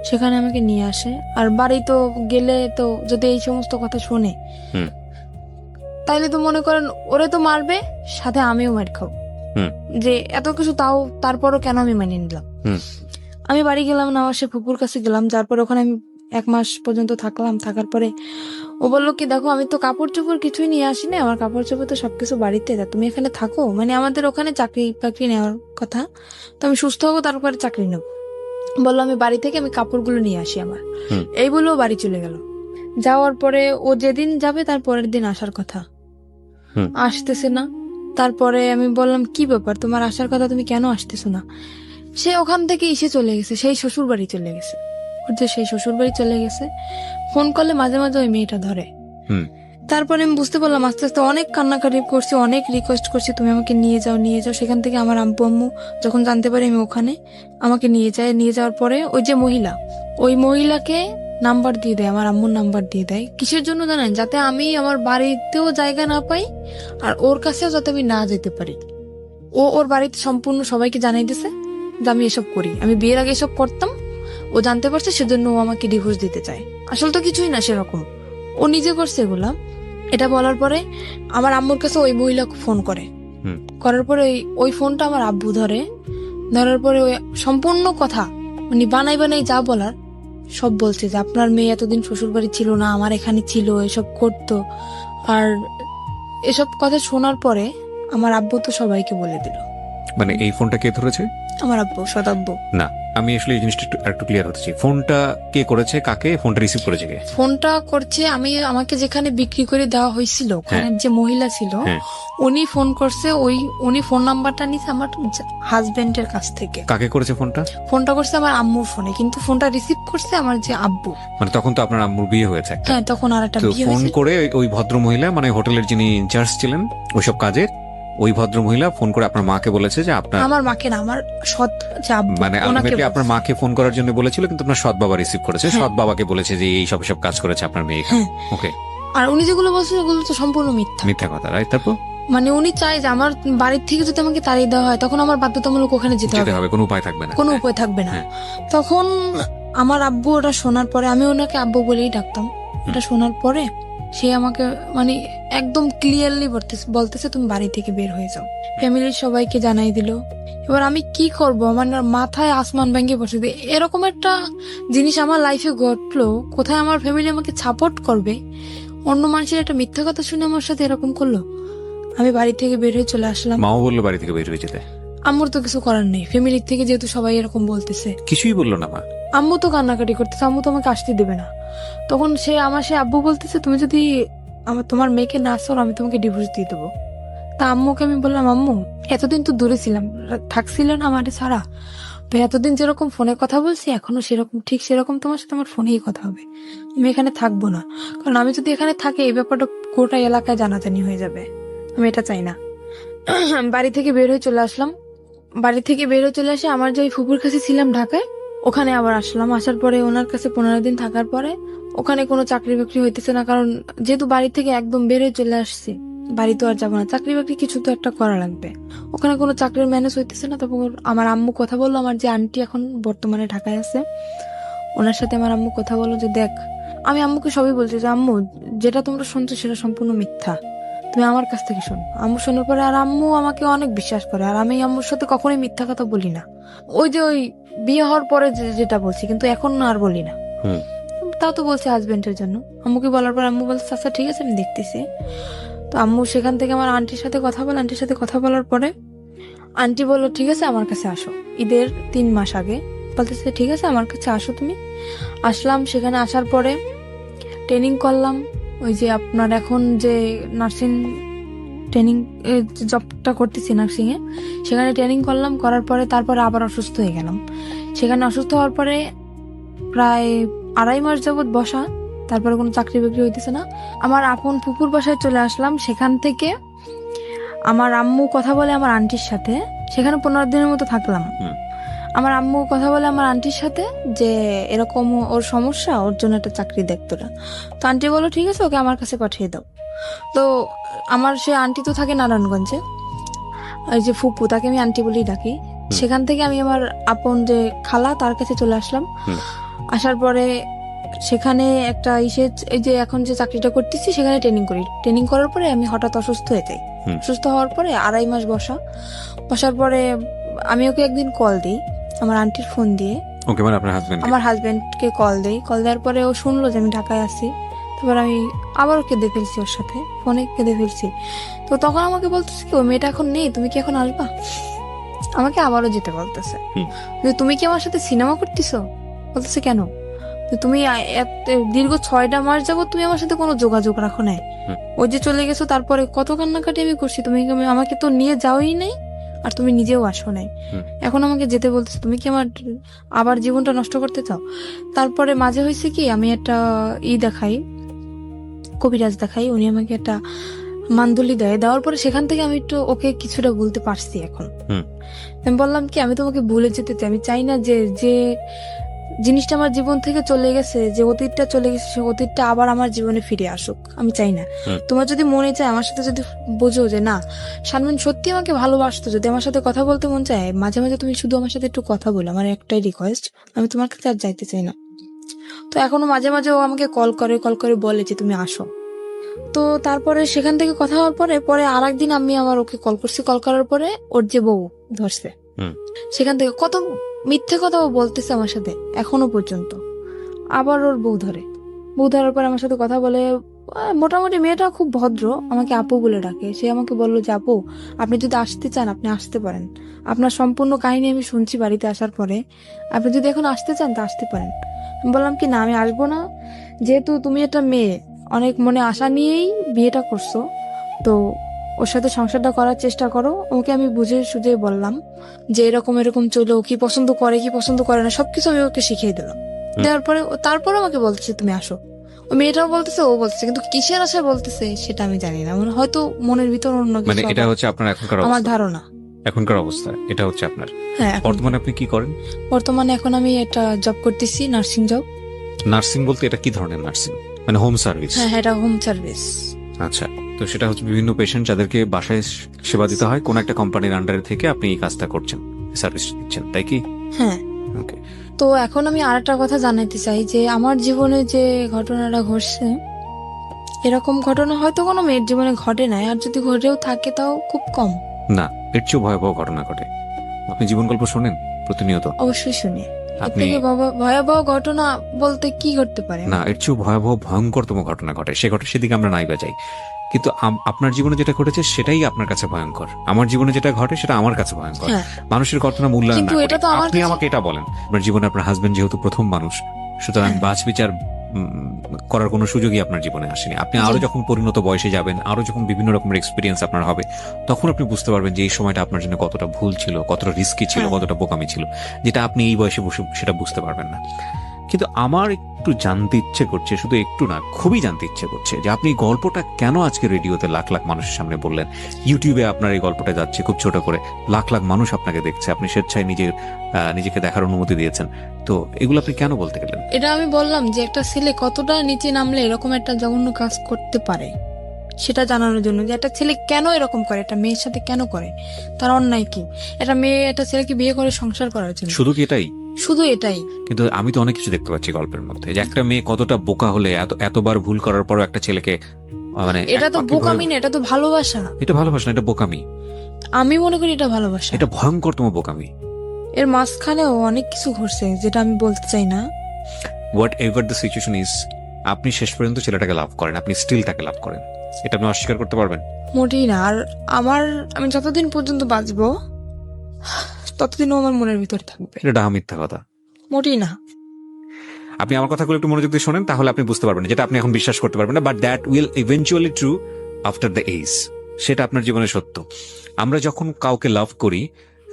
সেখানে আমাকে নিয়ে আসে। আর বাড়ি তো গেলে তো যদি এই সমস্ত কথা শোনে তাইলে তো মনে করেন ওরে তো মারবে, সাথে আমিও মার খাবো। যে এত কিছু তাও তারপরও কেন আমি মেনে নিলাম। আমি বাড়ি গেলাম না, আমার সে ফুপুর কাছে গেলাম, যারপর ওখানে আমি 1 মাস পর্যন্ত থাকলাম। থাকার পরে ও বললো কি দেখো আমি তো কাপড় চোপড় কিছুই নিয়ে আসি না, আমার কাপড় চোপড় তো সবকিছু বাড়িতে, তুমি এখানে থাকো। মানে আমাদের ওখানে চাকরি বাকরি নেওয়ার কথা, তো আমি সুস্থ হবো তারপরে চাকরি নেব। বললো আমি বাড়ি থেকে আমি কাপড়গুলো নিয়ে আসি আমার, এই বলেও বাড়ি চলে গেল। যাওয়ার পরে ও যেদিন যাবে তার পরের দিন আসার কথা, আসতেছে না। তারপরে আমি বললাম কি ব্যাপার তোমার আসার কথা, তুমি কেন আসতেছো না? সে ওখান থেকে এসে চলে গেছে, সেই শ্বশুর বাড়ি চলে গেছে, ওর যে সেই শ্বশুর বাড়ি চলে গেছে। ফোন করলে মাঝে মাঝে ওই মেয়েটা ধরে। তারপরে আমি বুঝতে পারলাম আস্তে আস্তে, অনেক কান্নাকাটি করছি, অনেক রিকোয়েস্ট করছি তুমি আমাকে নিয়ে যাও নিয়ে যাও। সেখান থেকে আমার আম্মু যখন জানতে পারি আমি ওখানে, আমাকে নিয়ে যাওয়ার পরে ওই যে মহিলা, ওই মহিলাকে নাম্বার দিয়ে দেয়, আমার আম্মুর নাম্বার দিয়ে দেয়। কিসের জন্য জানেন? যাতে আমি আমার বাড়িতেও জায়গা না পাই, আর ওর কাছেও যাতে আমি না যেতে পারি। ও ওর বাড়িতে সম্পূর্ণ সবাইকে জানাই দিছে যে আমি এসব করি, আমি বিয়ের আগে এসব করতাম, ও জানতে পারছে সেজন্য ও আমাকে ডিভোর্স দিতে চায়। আসলে তো কিছুই না সেরকম, ও নিজে করছে এগুলা। এটা বলার পরে আমার আম্মুর কাছে ওই মহিলা ফোন করার পরে ওই ফোনটা আমার আব্বু ধরার পরে ওই সম্পূর্ণ কথা উনি বানাই যা বলার সব বলছে, যে আপনার মেয়ে এতদিন শ্বশুর বাড়ি ছিল না, আমার এখানে ছিল, এসব করতো। আর এসব কথা শোনার পরে আমার আব্বু তো সবাইকে বলে দিল। মানে এই ফোনটা কে ধরেছে? আমার আব্বু, সদাব্বু। না, আমি আসলে এই জিনিসটা একটু ক্লিয়ার হতে চাই। ফোনটা কে করেছে, কাকে ফোনটা রিসিভ করেছে কে? ফোনটা করছে আমাকে যেখানে বিক্রি করে দেওয়া হয়েছিল ওখানে যে মহিলা ছিল উনি ফোন করছে, উনি ফোন নাম্বারটা নিছে আমার হাজবেন্ডের কাছ থেকে। কাকে করেছে ফোনটা? ফোনটা করছে আমার আম্মুর ফোনে, কিন্তু ফোনটা রিসিভ করছে আমার যে আব্বু। মানে তখন তো আপনার আম্মুর বিয়ে হয়েছে একটা। হ্যাঁ, তখন আর একটা বিয়ে ফোন হয়েছে। করে ওই ভদ্র মহিলা, মানে হোটেলের যিনি ইনচার্জ ছিলেন ওইসব কাজের, ওই ভদ্র মহিলা ফোন করে আপনার মাকে বলেছে যে আপনার, আমার মাকে না, আমার সৎ যে আব্বু, মানে আলটিমেটলি আপনার মাকে ফোন করার জন্য বলেছিল, কিন্তু আপনার সৎ বাবা রিসিভ করেছে। সৎ বাবাকে বলেছে যে এই সব কাজ করেছে আপনার মেয়ে। ওকে। আর উনি যেগুলো বলছে ওগুলো তো সম্পূর্ণ মিথ্যা কথা, রাইট? তারপর মানে উনি চায় যে আমার বাড়ির থেকে যদি আমাকে তাড়িয়ে দেওয়া হয় তখন আমার বাধ্যতামূলক ওখানে যেতে হবে, কোনো উপায় থাকবে না, কোনো উপায় থাকবে না। তখন আমার আব্বু ওটা শোনার পরে, আমি ওনাকে আব্বু বলেই ডাকতাম, এটা শোনার পরে সে আমাকে মানে একদম ক্লিয়ারলি বলতেছে তুমি বাড়ি থেকে বের হয়ে যাও। ফ্যামিলির সবাইকে জানাই দিল। এবার আমি কি করব, আমার মাথায় আসমান ভেঙে বসে। এরকম একটা জিনিস আমার লাইফে ঘটলো, কোথায় আমার ফ্যামিলি আমাকে সাপোর্ট করবে, অন্য মানুষের একটা মিথ্যা কথা শুনে আমার সাথে এরকম করলো। আমি বাড়ি থেকে বের হয়ে চলে আসলাম। মাও বললো বাড়ি থেকে বের হয়ে যেতে? আম্মুর তো কিছু করার নেই, ফ্যামিলির থেকে যেহেতু সবাই এরকম বলতেছে। কিছুই বললো না মা? আম্মু তো কান্নাকাটি করতেছে, আম্মু তো আমাকে আসতে দেবে না। তখন সে আব্বু বলতেছে তুমি যদি তোমার মেয়েকে না সর আমি তোমাকে ডিভোর্স দিয়ে দেবো। তা আম্মুকে আমি বললাম আম্মু এতদিন তো দূরে ছিলাম, থাকছিল না আমাদের ছাড়া, তো এতদিন যেরকম ফোনে কথা বলছি এখনো সেরকম তোমার সাথে আমার ফোনেই কথা হবে, আমি এখানে থাকবো না। কারণ আমি যদি এখানে থাকি এই ব্যাপারটা গোটা এলাকায় জানাজানি হয়ে যাবে, আমি এটা চাই না। বাড়ি থেকে বের হয়ে চলে আসলাম। বাড়ি থেকে বের হয়ে চলে আসে আমার যে ফুপুর কাছে ছিলাম ঢাকায়, ওখানে আবার আসলাম, আসার পরে ওনার কাছে 15 দিন থাকার পরে ওখানে কোনো চাকরি বাকরি হইতেছে না, কারণ যেহেতু বাড়ি থেকে একদম বেড়ে চলে আসছি, বাড়ি তো আর যাবো না, চাকরি বাকরি কিছু তো একটা করা লাগবে। ওখানে কোনো চাকরির ম্যানেজ হইতেছে না। তারপর আমার আম্মু কথা বললো, আমার যে আন্টি এখন বর্তমানে ঢাকায় আছে ওনার সাথে আমার আম্মু কথা বললো যে দেখ, আমি আম্মুকে সবই বলছি যে আম্মু যেটা তোমরা শুনছো সেটা সম্পূর্ণ মিথ্যা, তুমি আমার কাছ থেকে শোনো। আম্মু শোনার পরে আর আম্মু আমাকে অনেক বিশ্বাস করে, আর আমি আম্মুর সাথে কখনোই মিথ্যা কথা বলি না। ওই বিয়ে হওয়ার পরে যেটা বলছি, কিন্তু এখন না আর বলি না। হুম। তাও তো বলছি হাজবেন্ডের জন্য। আম্মুকে বলার পর আম্মু বলছে আচ্ছা ঠিক আছে আমি দেখতেছি। তো আম্মু সেখান থেকে আমার আন্টির সাথে কথা বলে, আন্টির সাথে কথা বলার পরে আন্টি বললো ঠিক আছে আমার কাছে আসো। ঈদের 3 মাস আগে বলতেছে ঠিক আছে আমার কাছে আসো তুমি। আসলাম, সেখানে আসার পরে ট্রেনিং করলাম, ওই যে আপনার এখন যে নার্সিং ট্রেনিং জবটা করতেছি নার্সিং এ, সেখানে ট্রেনিং করলাম, করার পরে তারপরে আবার অসুস্থ হয়ে গেলাম। সেখানে অসুস্থ হওয়ার পরে প্রায় 2.5 মাস যাবত বসা, তারপরে কোনো চাকরি বাকরি হইতেছে না। আমার আপন ফুপুর বাসায় চলে আসলাম, সেখান থেকে আমার আম্মু কথা বলে আমার আন্টির সাথে, সেখানে 15 দিনের মতো থাকলাম। আমার আম্মু কথা বলে আমার আন্টির সাথে যে এরকম ওর সমস্যা, ওর জন্য একটা চাকরি দেখ তোরা। তো আন্টি বললো ঠিক আছে ওকে আমার কাছে পাঠিয়ে দাও। তো আমার সে আন্টি তো থাকে নারায়ণগঞ্জে, ওই যে ফুপু, তাকে আমি আন্টি বলেই ডাকি। সেখান থেকে আমি আমার আপন যে খালা তার কাছে চলে আসলাম। আসার পরে সেখানে একটা এই যে এখন যে চাকরিটা করতেছি সেখানে ট্রেনিং করি। ট্রেনিং করার পরে আমি হঠাৎ অসুস্থ হয়ে যাই। অসুস্থ হওয়ার পরে 2.5 মাস বসার পরে আমি ওকে একদিন কল দিই আমার আন্টির ফোন দিয়ে। ওকে, মানে আপনার হাজবেন্ড? আমার হাজবেন্ডকে কল দেওয়ার পরে ও শুনলো যে আমি ঢাকায় আছি। তারপর আমি আবারও কেঁদে ফেলছি, ওর সাথে ফোনে কেঁদে ফেলছি। তো তখন আমাকে বলতেছে কি, ও মেয়েটা এখন নেই, তুমি কি এখন আসবা? আমাকে আবারও যেতে বলতেছে যে তুমি কি আমার সাথে সিনেমা করতেছো? বলতেছে কেন? যে তুমি দীর্ঘ 6টা মাস যাবো তুমি আমার সাথে কোনো যোগাযোগ রাখো নাই, ওই যে চলে গেছো, তারপরে কত কান্নাকাটি আমি করছি, তুমি আমাকে তো নিয়ে যাওই নাই, আর তুমি নিজেও আসো নাই, এখন আমাকে যেতে বলতেছো, তুমি কি আমার আবার জীবনটা নষ্ট করতে চাও? তারপরে মাঝে হয়েছে কি, আমি একটা দেখাই, কবিরাজ দেখাই, উনি আমাকে একটা মান্দুলি দেওয়ার পরে সেখান থেকে আমি একটু ওকে কিছুটা বলতে পারছি এখন। আমি বললাম কি, আমি তোমাকে ভুলে যেতে চাই, আমি চাই না যে জিনিসটা আমার জীবন থেকে চলে গেছে, যে অতীতটা চলে গেছে, সে অতীতটা আবার আমার জীবনে ফিরে আসুক, আমি চাই না। তোমার যদি মনে চায় আমার সাথে, যদি বোঝো যে না শারমিন সত্যি আমাকে ভালোবাসতো, যদি আমার সাথে কথা বলতে মন চায়, মাঝে মাঝে তুমি শুধু আমার সাথে একটু কথা বলো, আমার একটাই রিকোয়েস্ট, আমি তোমার কাছে আর যাইতে চাই না। তো এখনো মাঝে মাঝে ও আমাকে কল করে বলে যে তুমি আসো। তো তারপরে সেখান থেকে কথা হওয়ার পরে আরেকদিন আমি আবার ওকে কল করছি, কল করার পরে ওর যে বউ ধরছে, সেখান থেকে কত মিথ্যে কথা ও বলতেছে আমার সাথে এখনো পর্যন্ত। আবার ওর বউ ধরার পরে আমার সাথে কথা বলে, মোটামুটি মেয়েটা খুব ভদ্র, আমাকে আপু বলে ডাকে। সে আমাকে বললো যে আপু আপনি যদি আসতে চান আপনি আসতে পারেন, আপনার সম্পূর্ণ কাহিনী আমি শুনছি বাড়িতে আসার পরে, আপনি যদি এখন আসতে চান তা আসতে পারেন। আমি বললাম কি না আমি আসবো না, যেহেতু তুমি একটা মেয়ে অনেক মনে আশা নিয়েই বিয়েটা করছো, তো ওর সাথে সংসারটা করার চেষ্টা করো। ওকে আমি বুঝে সুঝে বললাম যে এরকম চলো, কি পছন্দ করে না সবকিছু আমি ওকে শিখিয়ে দিলাম। দেওয়ার পরে তারপরে আমাকে বলতেছে তুমি আসো। ওই মেয়েটাও বলতেছে, ও বলতেছে, কিন্তু কিসের আশায় বলতেছে সেটা আমি জানি না, হয়তো মনের ভিতর অন্য কিছু। মানে এটা হচ্ছে আপনার এখনকার আমার অবস্থা? ধারণা এখনকার অবস্থা এটা হচ্ছে আপনার। হ্যাঁ। বর্তমানে আপনি কি করেন? বর্তমানে এখন আমি একটা জব করতেছি, নার্সিং জব। নার্সিং বলতে এটা কি ধরনের নার্সিং? মানে হোম সার্ভিস? হ্যাঁ, এটা হোম সার্ভিস। আচ্ছা, তো সেটা হচ্ছে বিভিন্ন পেশেন্ট যাদেরকে বাসায় সেবা দিতে হয়, কোন একটা কোম্পানির আন্ডারে থেকে আপনি এই কাজটা করছেন, সার্ভিস দিচ্ছেন, তাই কি? হ্যাঁ। ওকে। তো এখন আমি আরেকটা কথা জানাতে চাই যে আমার জীবনে যে ঘটনাটা ঘটছে, এরকম ঘটনা হয়তো কোনো মেয়ের জীবনে ঘটে নাই, আর যদি ঘটেও থাকে তাও খুব কম। না, এর চেয়েও ভয়াবহ ঘটনা ঘটে। আপনি জীবন গল্প শোনেন প্রতিনিয়ত? অবশ্যই শুনি। আপনি ভয়াবহ ঘটনা বলতে কি ঘটতে পারে? না, এর চেয়েও ভয়াবহ ভয়ঙ্করতম ঘটনা ঘটে, সেদিকে আমরা নাই বাজাই। কিন্তু আপনার জীবনে যেটা ঘটেছে সেটাই আপনার কাছে ভয়ঙ্কর, আমার জীবনে যেটা ঘটে সেটা আমার কাছে ভয়ঙ্কর। মানুষের ঘটনা মূল্যায়ন না করে আপনি আমাকে এটা বলেন, আপনার জীবনে আপনার হাজবেন্ড যেহেতু প্রথম মানুষ, সুতরাং বাছ বিচার করার কোনো সুযোগই আপনার জীবনে আসেনি। আপনি আরো যখন পরিণত বয়সে যাবেন, আরো যখন বিভিন্ন রকমের এক্সপিরিয়েন্স আপনার হবে, তখন আপনি বুঝতে পারবেন যে এই সময়টা আপনার জন্য কতটা ভুল ছিল, কতটা রিস্কি ছিল, কতটা বোকামি ছিল, যেটা আপনি এই বয়সে বসে সেটা বুঝতে পারবেন না। কিন্তু আমার একটু জানতে ইচ্ছে করছে, শুধু একটু না, খুবই জানতে ইচ্ছে করছে যে আপনি গল্পটা কেন আজকে রেডিওতে লাখ লাখ মানুষের সামনে বললেন। ইউটিউবে আপনার এই গল্পটা যাচ্ছে খুব ছোট করে, লাখ লাখ মানুষ আপনাকে দেখছে, আপনি স্বেচ্ছায় নিজেকে দেখার অনুমতি দিয়েছেন। তো এগুলো আপনি কেন বলতে গেলেন? এটা আমি বললাম যে একটা ছেলে কতটা নিচে নামলে এরকম একটা জঘন্য কাজ করতে পারে সেটা জানানোর জন্য, যে একটা ছেলে কেন এরকম করে, একটা মেয়ের সাথে কেন করে, তার অন্যায় কি। একটা মেয়ে একটা ছেলেকে বিয়ে করে সংসার করার জন্য, শুধু কি এটাই? শুধু এটাই। কিন্তু আমি তো অনেক কিছু দেখতে পাচ্ছি গল্পের মধ্যে, যে একটা মেয়ে কতটা বোকা হলে এতবার ভুল করার পরও একটা ছেলেকে, মানে এটা তো বোকামি না, এটা তো ভালোবাসা। এটা ভালোবাসা না, এটা বোকামি। আমি মনে করি এটা ভালোবাসা। এটা ভয়ঙ্করতম বোকামি। এর মাঝখানেও অনেক কিছু ঘটছে যেটা আমি বলতে চাই না। What ever the situation is, আপনি শেষ পর্যন্ত ছেলেটাকে লাভ করেন, আপনি স্টিল তাকে লাভ করেন, এটা আপনি অস্বীকার করতে পারবেন? মোটেই না। আর আমি যতদিন পর্যন্ত বাঁচবো ততদিনও আমার মনের ভিতরে থাকবে। এটা মিথ্যা কথা। মোটেই না। আপনি আমার কথাগুলো একটু মনোযোগ দিয়ে শোনেন, তাহলে আপনি বুঝতে পারবেন যেটা আপনি এখন বিশ্বাস করতে পারবেন না, but that will eventually true after the age. সেটা আপনার জীবনে সত্য। আমরা যখন কাউকে লাভ করি,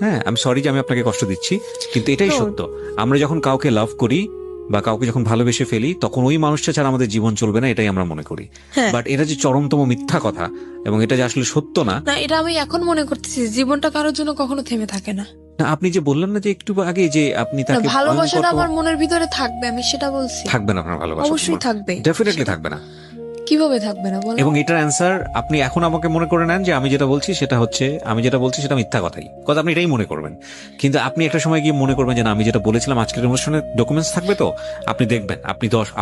হ্যাঁ, আমি সরি যে আমি আপনাকে কষ্ট দিচ্ছি, কিন্তু এটাই সত্য। আমরা যখন কাউকে লাভ করি বা কাউকে যখন ভালোবেসে ফেলি, তখন ওই মানুষটা ছাড়া আমাদের জীবন চলবে না, এটাই আমরা মনে করি। বাট এটা যে চরমতম মিথ্যা কথা এবং এটা যে আসলে সত্য না, এটা আমি এখন মনে করতেছি। জীবনটা কারোর জন্য কখনো থেমে থাকে না। আপনি যে বললেন না যে একটু আগে যে আপনি তাকে ভালোবাসাটা আমার মনের ভিতরে থাকবে, আমি সেটা বলছি। থাকবে না আপনার ভালোবাসা? অবশ্যই থাকবে, ডেফিনেটলি থাকবে না। কিভাবে থাকবে না বলো? এবং এটার অ্যান্সার আপনি এখন আমাকে মনে করে নেন যে আমি যেটা বলছি সেটা হচ্ছে, আমি যেটা বলছি সেটা মিথ্যা কথাই, কথা আপনি এটাই মনে করবেন। কিন্তু আপনি একটা সময় গিয়ে মনে করবেন যে না, আমি যেটা বলেছিলাম আজকের অনুষ্ঠানে ডকুমেন্টস থাকবে, তো আপনি দেখবেন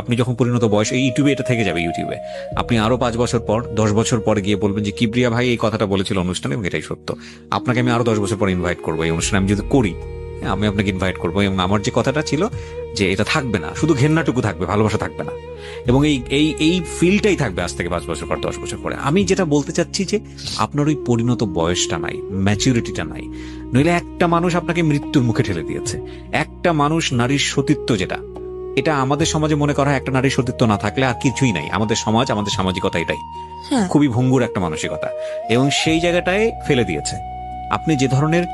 আপনি যখন পরিণত বয়স, এই ইউটিউবে এটা থেকে যাবে, ইউটিউবে আপনি আরো 5 বছর পর 10 বছর পরে গিয়ে বলবেন যে কিবরিয়া ভাই এই কথাটা বলেছিল অনুষ্ঠানে এবং এটাই সত্য। আপনাকে আমি আরো 10 বছর পর ইনভাইট করবো এই অনুষ্ঠানে, আমি যদি করি, আমি আপনাকে ইনভাইট করবো, এবং আমার যে কথাটা ছিল যে এটা থাকবে না, শুধু ঘেন্নাটুকু থাকবে, ভালোবাসা থাকবে না, এবং এই ফিলটাই থাকবে আজ থেকে 5 বছর পর, 10 বছর পরে। আমি যেটা বলতে চাচ্ছি যে আপনার ওই পরিণত বয়সটা নাই, ম্যাচুরিটিটা নাই। নইলে একটা মানুষ আপনাকে মৃত্যুর মুখে ঠেলে দিয়েছে। একটা মানুষ, নারীর সতীত্ব যেটা, এটা আমাদের সমাজে মনে করা হয় একটা নারীর সতীত্ব না থাকলে আর কিছুই নাই। আমাদের সমাজ, আমাদের সামাজিকতা এটাই, খুবই ভঙ্গুর একটা মানসিকতা, এবং সেই জায়গাটায় ফেলে দিয়েছে। আপনি যে ধরনের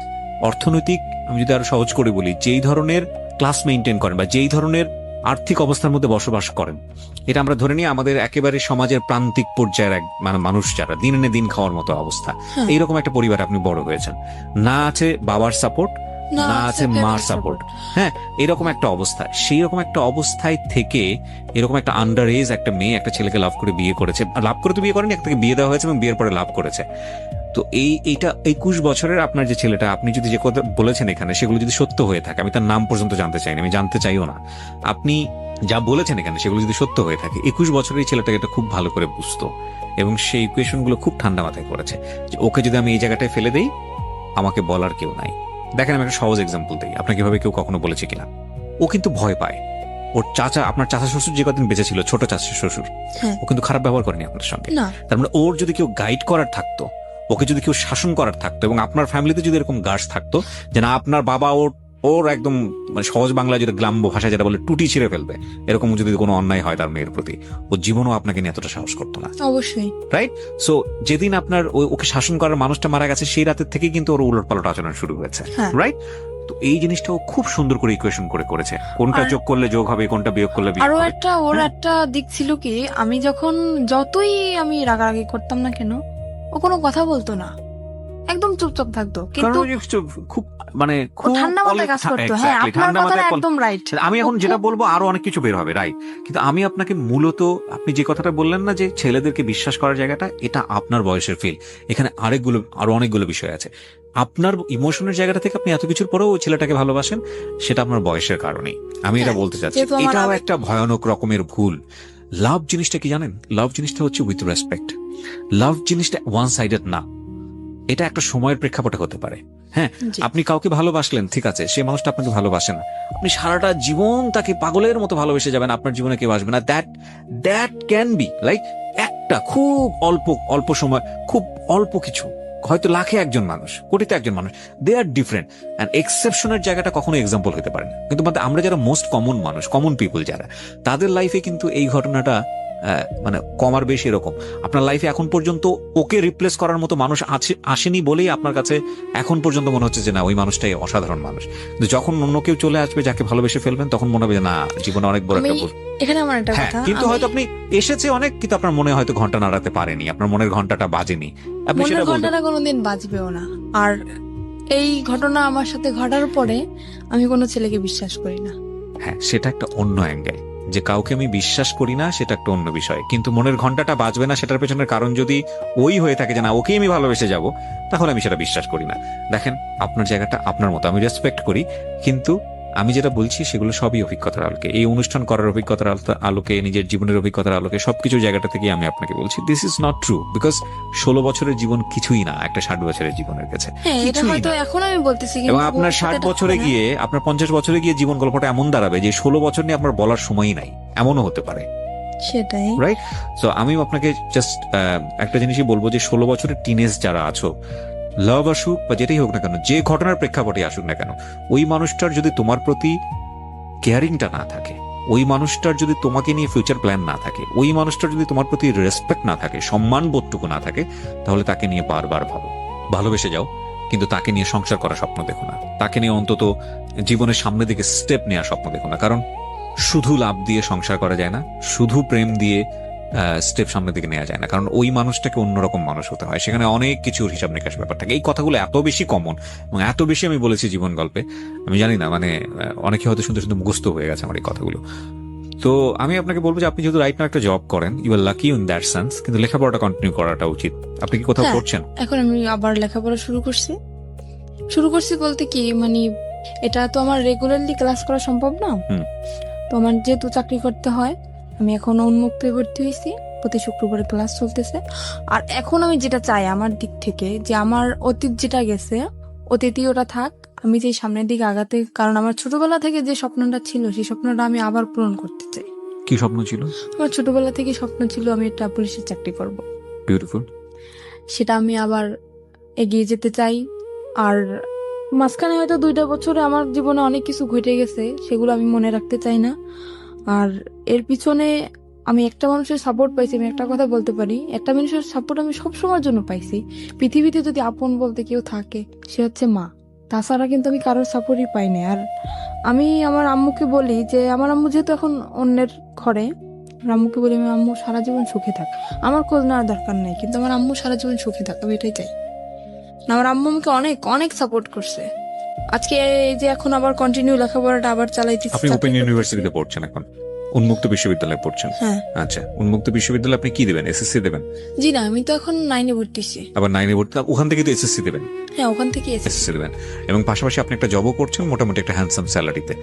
অর্থনৈতিক, আমি যদি আরো সহজ করে বলি, যেই ধরনের ক্লাস মেনটেন করেন বা যেই ধরনের আর্থিক অবস্থার মধ্যে বসবাস করেন, এটা আমরা ধরে নিই আমাদের একেবারে সমাজের প্রান্তিক পর্যায়ের মানে মানুষ যারা দিন এনে দিন খাওয়ার মতো অবস্থা, এইরকম একটা পরিবারে আপনি বড় হয়েছেন, না আছে বাবার সাপোর্ট, না আছে মার সাপোর্ট, হ্যাঁ, এরকম একটা অবস্থা। সেই রকম একটা অবস্থায় থেকে এরকম একটা আন্ডার এজ একটা মেয়ে একটা ছেলেকে লাভ করে বিয়ে করেছে, লাভ করে তো বিয়ে করেনি, একটা বিয়ে দেওয়া হয়েছে এবং বিয়ের পরে লাভ করেছে। তো এইটা 21 বছরের আপনার যে ছেলেটা, আপনি যদি যে কথা বলেছেন এখানে সেগুলো যদি সত্য হয়ে থাকে, আমি তার নাম পর্যন্ত জানতে চাইনি, আমি জানতে চাইও না, আপনি যা বলেছেন এখানে সেগুলো যদি সত্য হয়ে থাকে, 21 বছরের এই ছেলেটাকে এটা খুব ভালো করে বুঝতো এবং সেই ইকুয়েশন গুলো খুব ঠান্ডা মাথায় করেছে যে ওকে যদি আমি এই জায়গাটায় ফেলে দেই, আমাকে বলার কেউ নাই। দেখেন, আমি একটা সহজ এক্সাম্পল দিই, আপনাকে এভাবে কেউ কখনো বলেছে কিনা। ও কিন্তু ভয় পায়। ওর চাচা, আপনার চাচা শ্বশুর যে কদিন বেঁচে ছিল, ছোট চাচা শ্বশুর, ও কিন্তু খারাপ ব্যবহার করেনি আপনার সঙ্গে। তার মানে ওর যদি কেউ গাইড করার থাকতো, ওকে যদি কেউ শাসন করার থাকতো, এবং আপনার ফ্যামিলিতে যদি এরকম গার্ডস থাকতো যে না, আপনার বাবা ওর একদম মানে সহজ বাংলায় যেটা গ্রাম্য ভাষা যেটা বলে টুটি ছিঁড়ে ফেলবে, এরকম যদি কোনো অন্যায় হয় তার মেয়ের প্রতি, ও জীবনও আপনাকে নিয়ে এতটা সাহস করতো না। অবশ্যই, রাইট? সো যেদিন আপনার ওকে শাসন করার মানুষটা মারা গেছে, সেই রাতের থেকে কিন্তু ওর উলটপালট আচরণ শুরু হয়েছে, রাইট? তো এই জিনিসটা ও খুব সুন্দর করে ইকুয়েশন করে করেছে, কোনটা যোগ করলে যোগ হবে, কোনটা বিয়োগ করলে বিয়োগ হবে। আরো একটা ওর একটা দিক ছিল কি, আমি যখন যতই আমি রাগারাগি করতাম না কেন, ও কোনো কথা বলতো না, একদম চুপচাপ থাকতো, কিন্তু খুব মানে খুব ঠান্ডা মাথায় কাজ করতো। হ্যাঁ, আপনার কথাটা একদম রাইট। আমি এখন যেটা বলবো আরো অনেক কিছু বের হবে, রাইট? কিন্তু আমি আপনাকে মূলত, আপনি যে কথাটা বললেন না যে ছেলেদেরকে বিশ্বাস করার জায়গাটা, এটা আপনার বয়সের ফিল। এখানে আরো অনেকগুলো বিষয় আছে। আপনার ইমোশনের জায়গাটা থেকে আপনি এত কিছুর পরেও ওই ছেলেটাকে ভালোবাসেন, সেটা আপনার বয়সের কারণেই। আমি এটা বলতে চাচ্ছি, এটাও একটা ভয়ানক রকমের ভুল। লাভ জিনিসটা কি জানেন? লাভ জিনিসটা হচ্ছে উইথ রেসপেক্ট। লাভ জিনিসটা ওয়ান সাইডেড না, এটা একটা সময়ের প্রেক্ষাপটে হতে পারে। হ্যাঁ, আপনি কাউকে ভালোবাসলেন, ঠিক আছে, সেই মানুষটা আপনাকে ভালোবাসে না, আপনি সারাটা জীবন তাকে পাগলের মতো ভালোবেসে যাবেন, আপনার জীবনে কেউ আসবে না। দ্যাট ক্যান বি লাইক একটা খুব অল্প সময়, খুব অল্প কিছু, হয়তো লাখে একজন মানুষ, কোটিতে একজন মানুষ, দে আর ডিফারেন্ট। অ্যান্ড এক্সেপশনের জায়গাটা কখনো এক্সাম্পল হতে পারে না। কিন্তু আমরা যারা মোস্ট কমন মানুষ, কমন পিপল যারা, তাদের লাইফে কিন্তু এই ঘটনাটা মানে কমার বেশি এরকম। আপনার লাইফে এখন পর্যন্ত ওকে রিপ্লেস করার মতো মানুষ আসেনি বলেই আপনার কাছে এখন পর্যন্ত মনে হচ্ছে যে না, ওই মানুষটাই অসাধারণ মানুষ। কিন্তু যখন অন্য কেউ চলে আসবে যাকে ভালোবেসে ফেলবেন, তখন মনে হবে যে না, জীবনে অনেক বড় একটা ভুল। এখানে আমার একটা হ্যাঁ, কথা, কিন্তু হয়তো আপনি এসেছে অনেক, কিন্তু আপনার মনে হয়তো ঘন্টা নাড়াতে পারেনি, আপনার মনের ঘন্টাটা বাজেনি, আপনি মনের সেটা বলবেন। ঘটনাটা কোনোদিন বাজবেও না। আর এই ঘটনা আমার সাথে ঘটার পরে আমি কোনো ছেলেকে বিশ্বাস করি না। হ্যাঁ, সেটা একটা অন্য অ্যাঙ্গেল, যে কাউকে আমি বিশ্বাস করি না সেটা একটা অন্য বিষয়, কিন্তু মনের ঘন্টাটা বাজবে না সেটার পেছনের কারণ যদি ওই হয়ে থাকে যে না, ওকেই আমি ভালোবেসে যাব, তাহলে আমি সেটা বিশ্বাস করি না। দেখেন, আপনার জায়গাটা আপনার মতো, আমি রেসপেক্ট করি, কিন্তু আমি যেটা বলছি সেগুলো সবই অভিজ্ঞতার আলোকে, এই অনুষ্ঠান করার অভিজ্ঞতার আলোকে, নিজের জীবনের অভিজ্ঞতার আলোকে, সবকিছু জায়গাটা থেকে আমি আপনাকে বলছি this is not true, because 16 বছরের জীবন কিছুই না একটা 60 বছরের জীবনের কাছে, হ্যাঁ, এটা কিছুই হয়তো না। এখন আমি বলতেছি, এবং কিন্তু আপনার 60 ভবিষ্যতে বছরে এটা হবে না। গিয়ে, আপনার 50 বছরে গিয়ে জীবন গল্পটা এমন দাঁড়াবে যে 16 বছর নিয়ে আপনার বলার সময়ই নাই, এমনও হতে পারে। সেটাই। রাইট? সো আমি আপনাকে জাস্ট একটা জিনিসই বলবো যে 16 বছরের টিনেজ যারা আছো, লাভ আসুক বা যেটাই হোক না কেন, যে ঘটনার প্রেক্ষাপটে আসুক না কেন, ওই মানুষটার যদি তোমার প্রতি কেয়ারিংটা না থাকে, ওই মানুষটার যদি তোমাকে নিয়ে ফিউচার প্ল্যান না থাকে, ওই মানুষটার যদি তোমার প্রতি রেসপেক্ট না থাকে, সম্মান বোধটুকু না থাকে, তাহলে তাকে নিয়ে বারবার ভালোবেসে যাও, কিন্তু তাকে নিয়ে সংসার করার স্বপ্ন দেখো না, তাকে নিয়ে অন্তত জীবনের সামনের দিকে স্টেপ নেওয়ার স্বপ্ন দেখো না। কারণ শুধু লাভ দিয়ে সংসার করা যায় না, শুধু প্রেম দিয়ে স্টেপ সামনের দিকে নেওয়া যায় না, কারণ ওই মানুষটাকে অন্যরকম মানুষ হতে হয়, সেখানে অনেক কিছুর হিসাব নিকাশ ব্যাপার থাকে। এই কথাগুলো এত বেশি কমন এবং এত বেশি আমি বলেছি জীবন গল্পে, আমি জানি না, মানে অনেকে হয়তো শুনতে শুনতে মুখস্থ হয়ে গেছে আমার এই কথাগুলো। তো আমি আপনাকে বলবো যে আপনি যেহেতু রাইট নাও একটা জব করেন, you are lucky in that sense, কিন্তু লেখাপড়াটা কন্টিনিউ করাটা উচিত। আপনি কি কোথাও হ্যাঁ, পড়ছেন? এখন আমি আবার লেখাপড়া শুরু করছি বলতে কি, মানে এটা তো আমার রেগুলারলি ক্লাস করা সম্ভব না। তো আমার যেহেতু চাকরি করতে হয়, আমি এখন উন্মুক্ত ভর্তি হয়েছি, প্রতি শুক্রবারে ক্লাস চলতেছে। আর এখন আমি যেটা চাই আমার দিক থেকে, যে আমার অতীত যেটা গেছে, অতীতই ওটা থাক, আমি যে সামনের দিকে আগাতে, কারণ আমার ছোটবেলা থেকে যে স্বপ্নটা ছিল, সেই স্বপ্নটা আমি আবার পূরণ করতে চাই। কি স্বপ্ন ছিল? আমার ছোটবেলা থেকে স্বপ্ন ছিল আমি একটা পুলিশের চাকরি করব। বিউটিফুল। সেটা আমি আবার এগিয়ে যেতে চাই। আর মাঝখানে হয়তো 2টা বছরে আমার জীবনে অনেক কিছু ঘটে গেছে, সেগুলো আমি মনে রাখতে চাই না। আর এর পিছনে আমি একটা মানুষের সাপোর্ট পাইছি, আমি একটা কথা বলতে পারি, একটা মানুষের সাপোর্ট আমি সবসময়ের জন্য পাইছি। পৃথিবীতে যদি আপন বলতে কেউ থাকে, সে হচ্ছে মা। তাছাড়া কিন্তু আমি কারোর সাপোর্টই পাই না। আর আমি আমার আম্মুকে বলি যে, আমার আম্মু যেহেতু এখন অন্যের ঘরে, আমার আম্মুকে বলি, আমি আম্মু সারা জীবন সুখে থাক, আমার খোঁজ নেওয়ার দরকার নেই, কিন্তু আমার আম্মু সারা জীবন সুখে থাক, আমি এটাই চাই। আমার আম্মু আমাকে অনেক অনেক সাপোর্ট করছে। আজকে এই যে এখন আবার কন্টিনিউ লেখাপড়াটা আবার চালাইতেছি। আপনি ওপেন ইউনিভার্সিটিতে পড়ছেন এখন, উন্মুক্ত বিশ্ববিদ্যালয়ে পড়ছেন? হ্যাঁ। আচ্ছা, উন্মুক্ত বিশ্ববিদ্যালয়ে আপনি কি দেবেন? এসএসসি দেবেন? জি না, আমি তো এখন 9-এ ভর্তি হয়েছি। আবার 9-এ ভর্তি, ওখান থেকে তো এসএসসি দেবেন? হ্যাঁ, ওখান থেকে এসএসসি দেবেন, এবং পাশাপাশি আপনি একটা জবও করছেন মোটামুটি একটা হ্যান্ডসাম স্যালারিতে।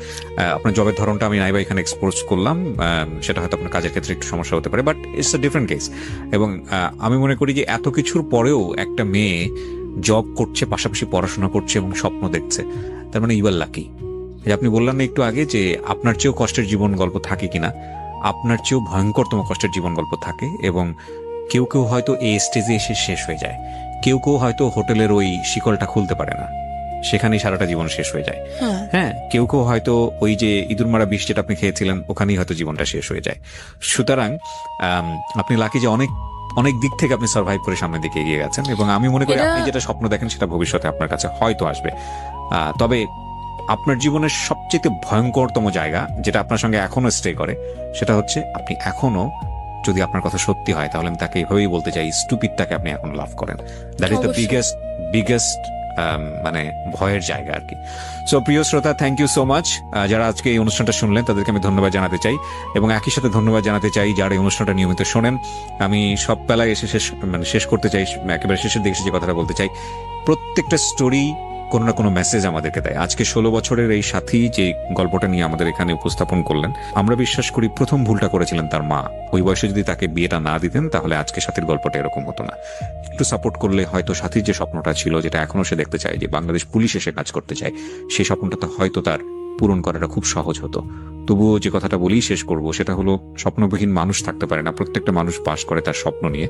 আপনার জবের ধরনটা আমি নাইবা এখানে এক্সপোজ করলাম, সেটা হয়তো আপনার কাজের ক্ষেত্রে একটু সমস্যা হতে পারে, but it's a different case. এবং আমি মনে করি যে এত কিছুর পরেও একটা মেয়ে জব করছে, পাশাপাশি পড়াশোনা করছে এবং স্বপ্ন দেখছে, তার মানে ইউ আর লাকি। আপনি বললেন না একটু আগে যে আপনার চেয়েও কষ্টের জীবন গল্প থাকে কিনা, আপনার চেয়েও ভয়ঙ্করতম কষ্টের জীবন গল্প থাকে, এবং কেউ কেউ হয়তো এই স্টেজে এসে শেষ হয়ে যায়, কেউ কেউ হয়তো হোটেলের ওই শিকলটা খুলতে পারে না, সেখানেই সারাটা জীবন শেষ হয়ে যায়। হ্যাঁ, কেউ কেউ হয়তো ওই যে ইঁদুর মারা বিষ যেটা আপনি খেয়েছিলেন, ওখানেই হয়তো জীবনটা শেষ হয়ে যায়। সুতরাং আপনি লাকি যে অনেক অনেক দিক থেকে আপনি সার্ভাইভ করে সামনের দিকে এগিয়ে গেছেন, এবং আমি মনে করি আপনি যেটা স্বপ্ন দেখেন সেটা ভবিষ্যতে আপনার কাছে হয়তো আসবে। তবে আপনার জীবনের সবচেয়ে ভয়ঙ্করতম জায়গা যেটা আপনার সঙ্গে এখনো স্টে করে, সেটা হচ্ছে আপনি এখনো, যদি আপনার কথা সত্যি হয় তাহলে আমি তাকে এভাবেই বলতে চাই, স্টুপিডটাকে আপনি এখন লাভ করেন। দ্যাট ইজ দ্য বিগেস্ট মানে ভয়ের জায়গা আর কি। সো প্রিয় শ্রোতা, থ্যাংক ইউ সো মাচ। যারা আজকে এই অনুষ্ঠানটা শুনলেন তাদেরকে আমি ধন্যবাদ জানাতে চাই, এবং একই সাথে ধন্যবাদ জানাতে চাই যারা এই অনুষ্ঠানটা নিয়মিত শোনেন। আমি সব বেলায় এসে শেষ করতে চাই, একেবারে শেষের দিকে এসে যে কথাটা বলতে চাই, প্রত্যেকটা স্টোরি কোনো না কোনো মেসেজ আমাদেরকে দেয়। আজকে 16 বছরের এই সাথী যে গল্পটা নিয়ে আমাদের এখানে উপস্থাপন করলেন, আমরা বিশ্বাস করি প্রথম ভুলটা করেছিলেন তার মা। ওই বয়সে যদি তাকে বিয়েটা না দিতেন তাহলে আজকে সাথীর গল্পটা এরকম হতো না। একটু সাপোর্ট করলে হয়তো সাথীর যে স্বপ্নটা ছিল, যেটা এখনো সে দেখতে চায়, যে বাংলাদেশ পুলিশ এসে কাজ করতে চায়, সেই স্বপ্নটা তো হয়তো তার পূরণ করাটা খুব সহজ হতো। তবুও যে কথাটা বলেই শেষ করব, সেটা হলো স্বপ্নবিহীন মানুষ থাকতে পারে না, প্রত্যেকটা মানুষ বাস করে তার স্বপ্ন নিয়ে।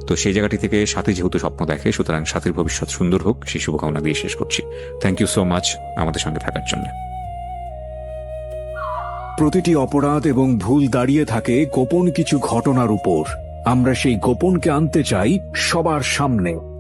তো সেই জায়গাটি থেকে সাথী যেহেতু স্বপ্ন দেখে, সুতরাং সাথীর ভবিষ্যৎ সুন্দর হোক, সেই শুভকামনা দিয়ে শেষ করছি। থ্যাংক ইউ সো মাচ আমাদের সঙ্গে থাকার জন্য। প্রতিটি অপরাধ এবং ভুল দাঁড়িয়ে থাকে গোপন কিছু ঘটনার উপর। আমরা সেই গোপনকে আনতে চাই সবার সামনে।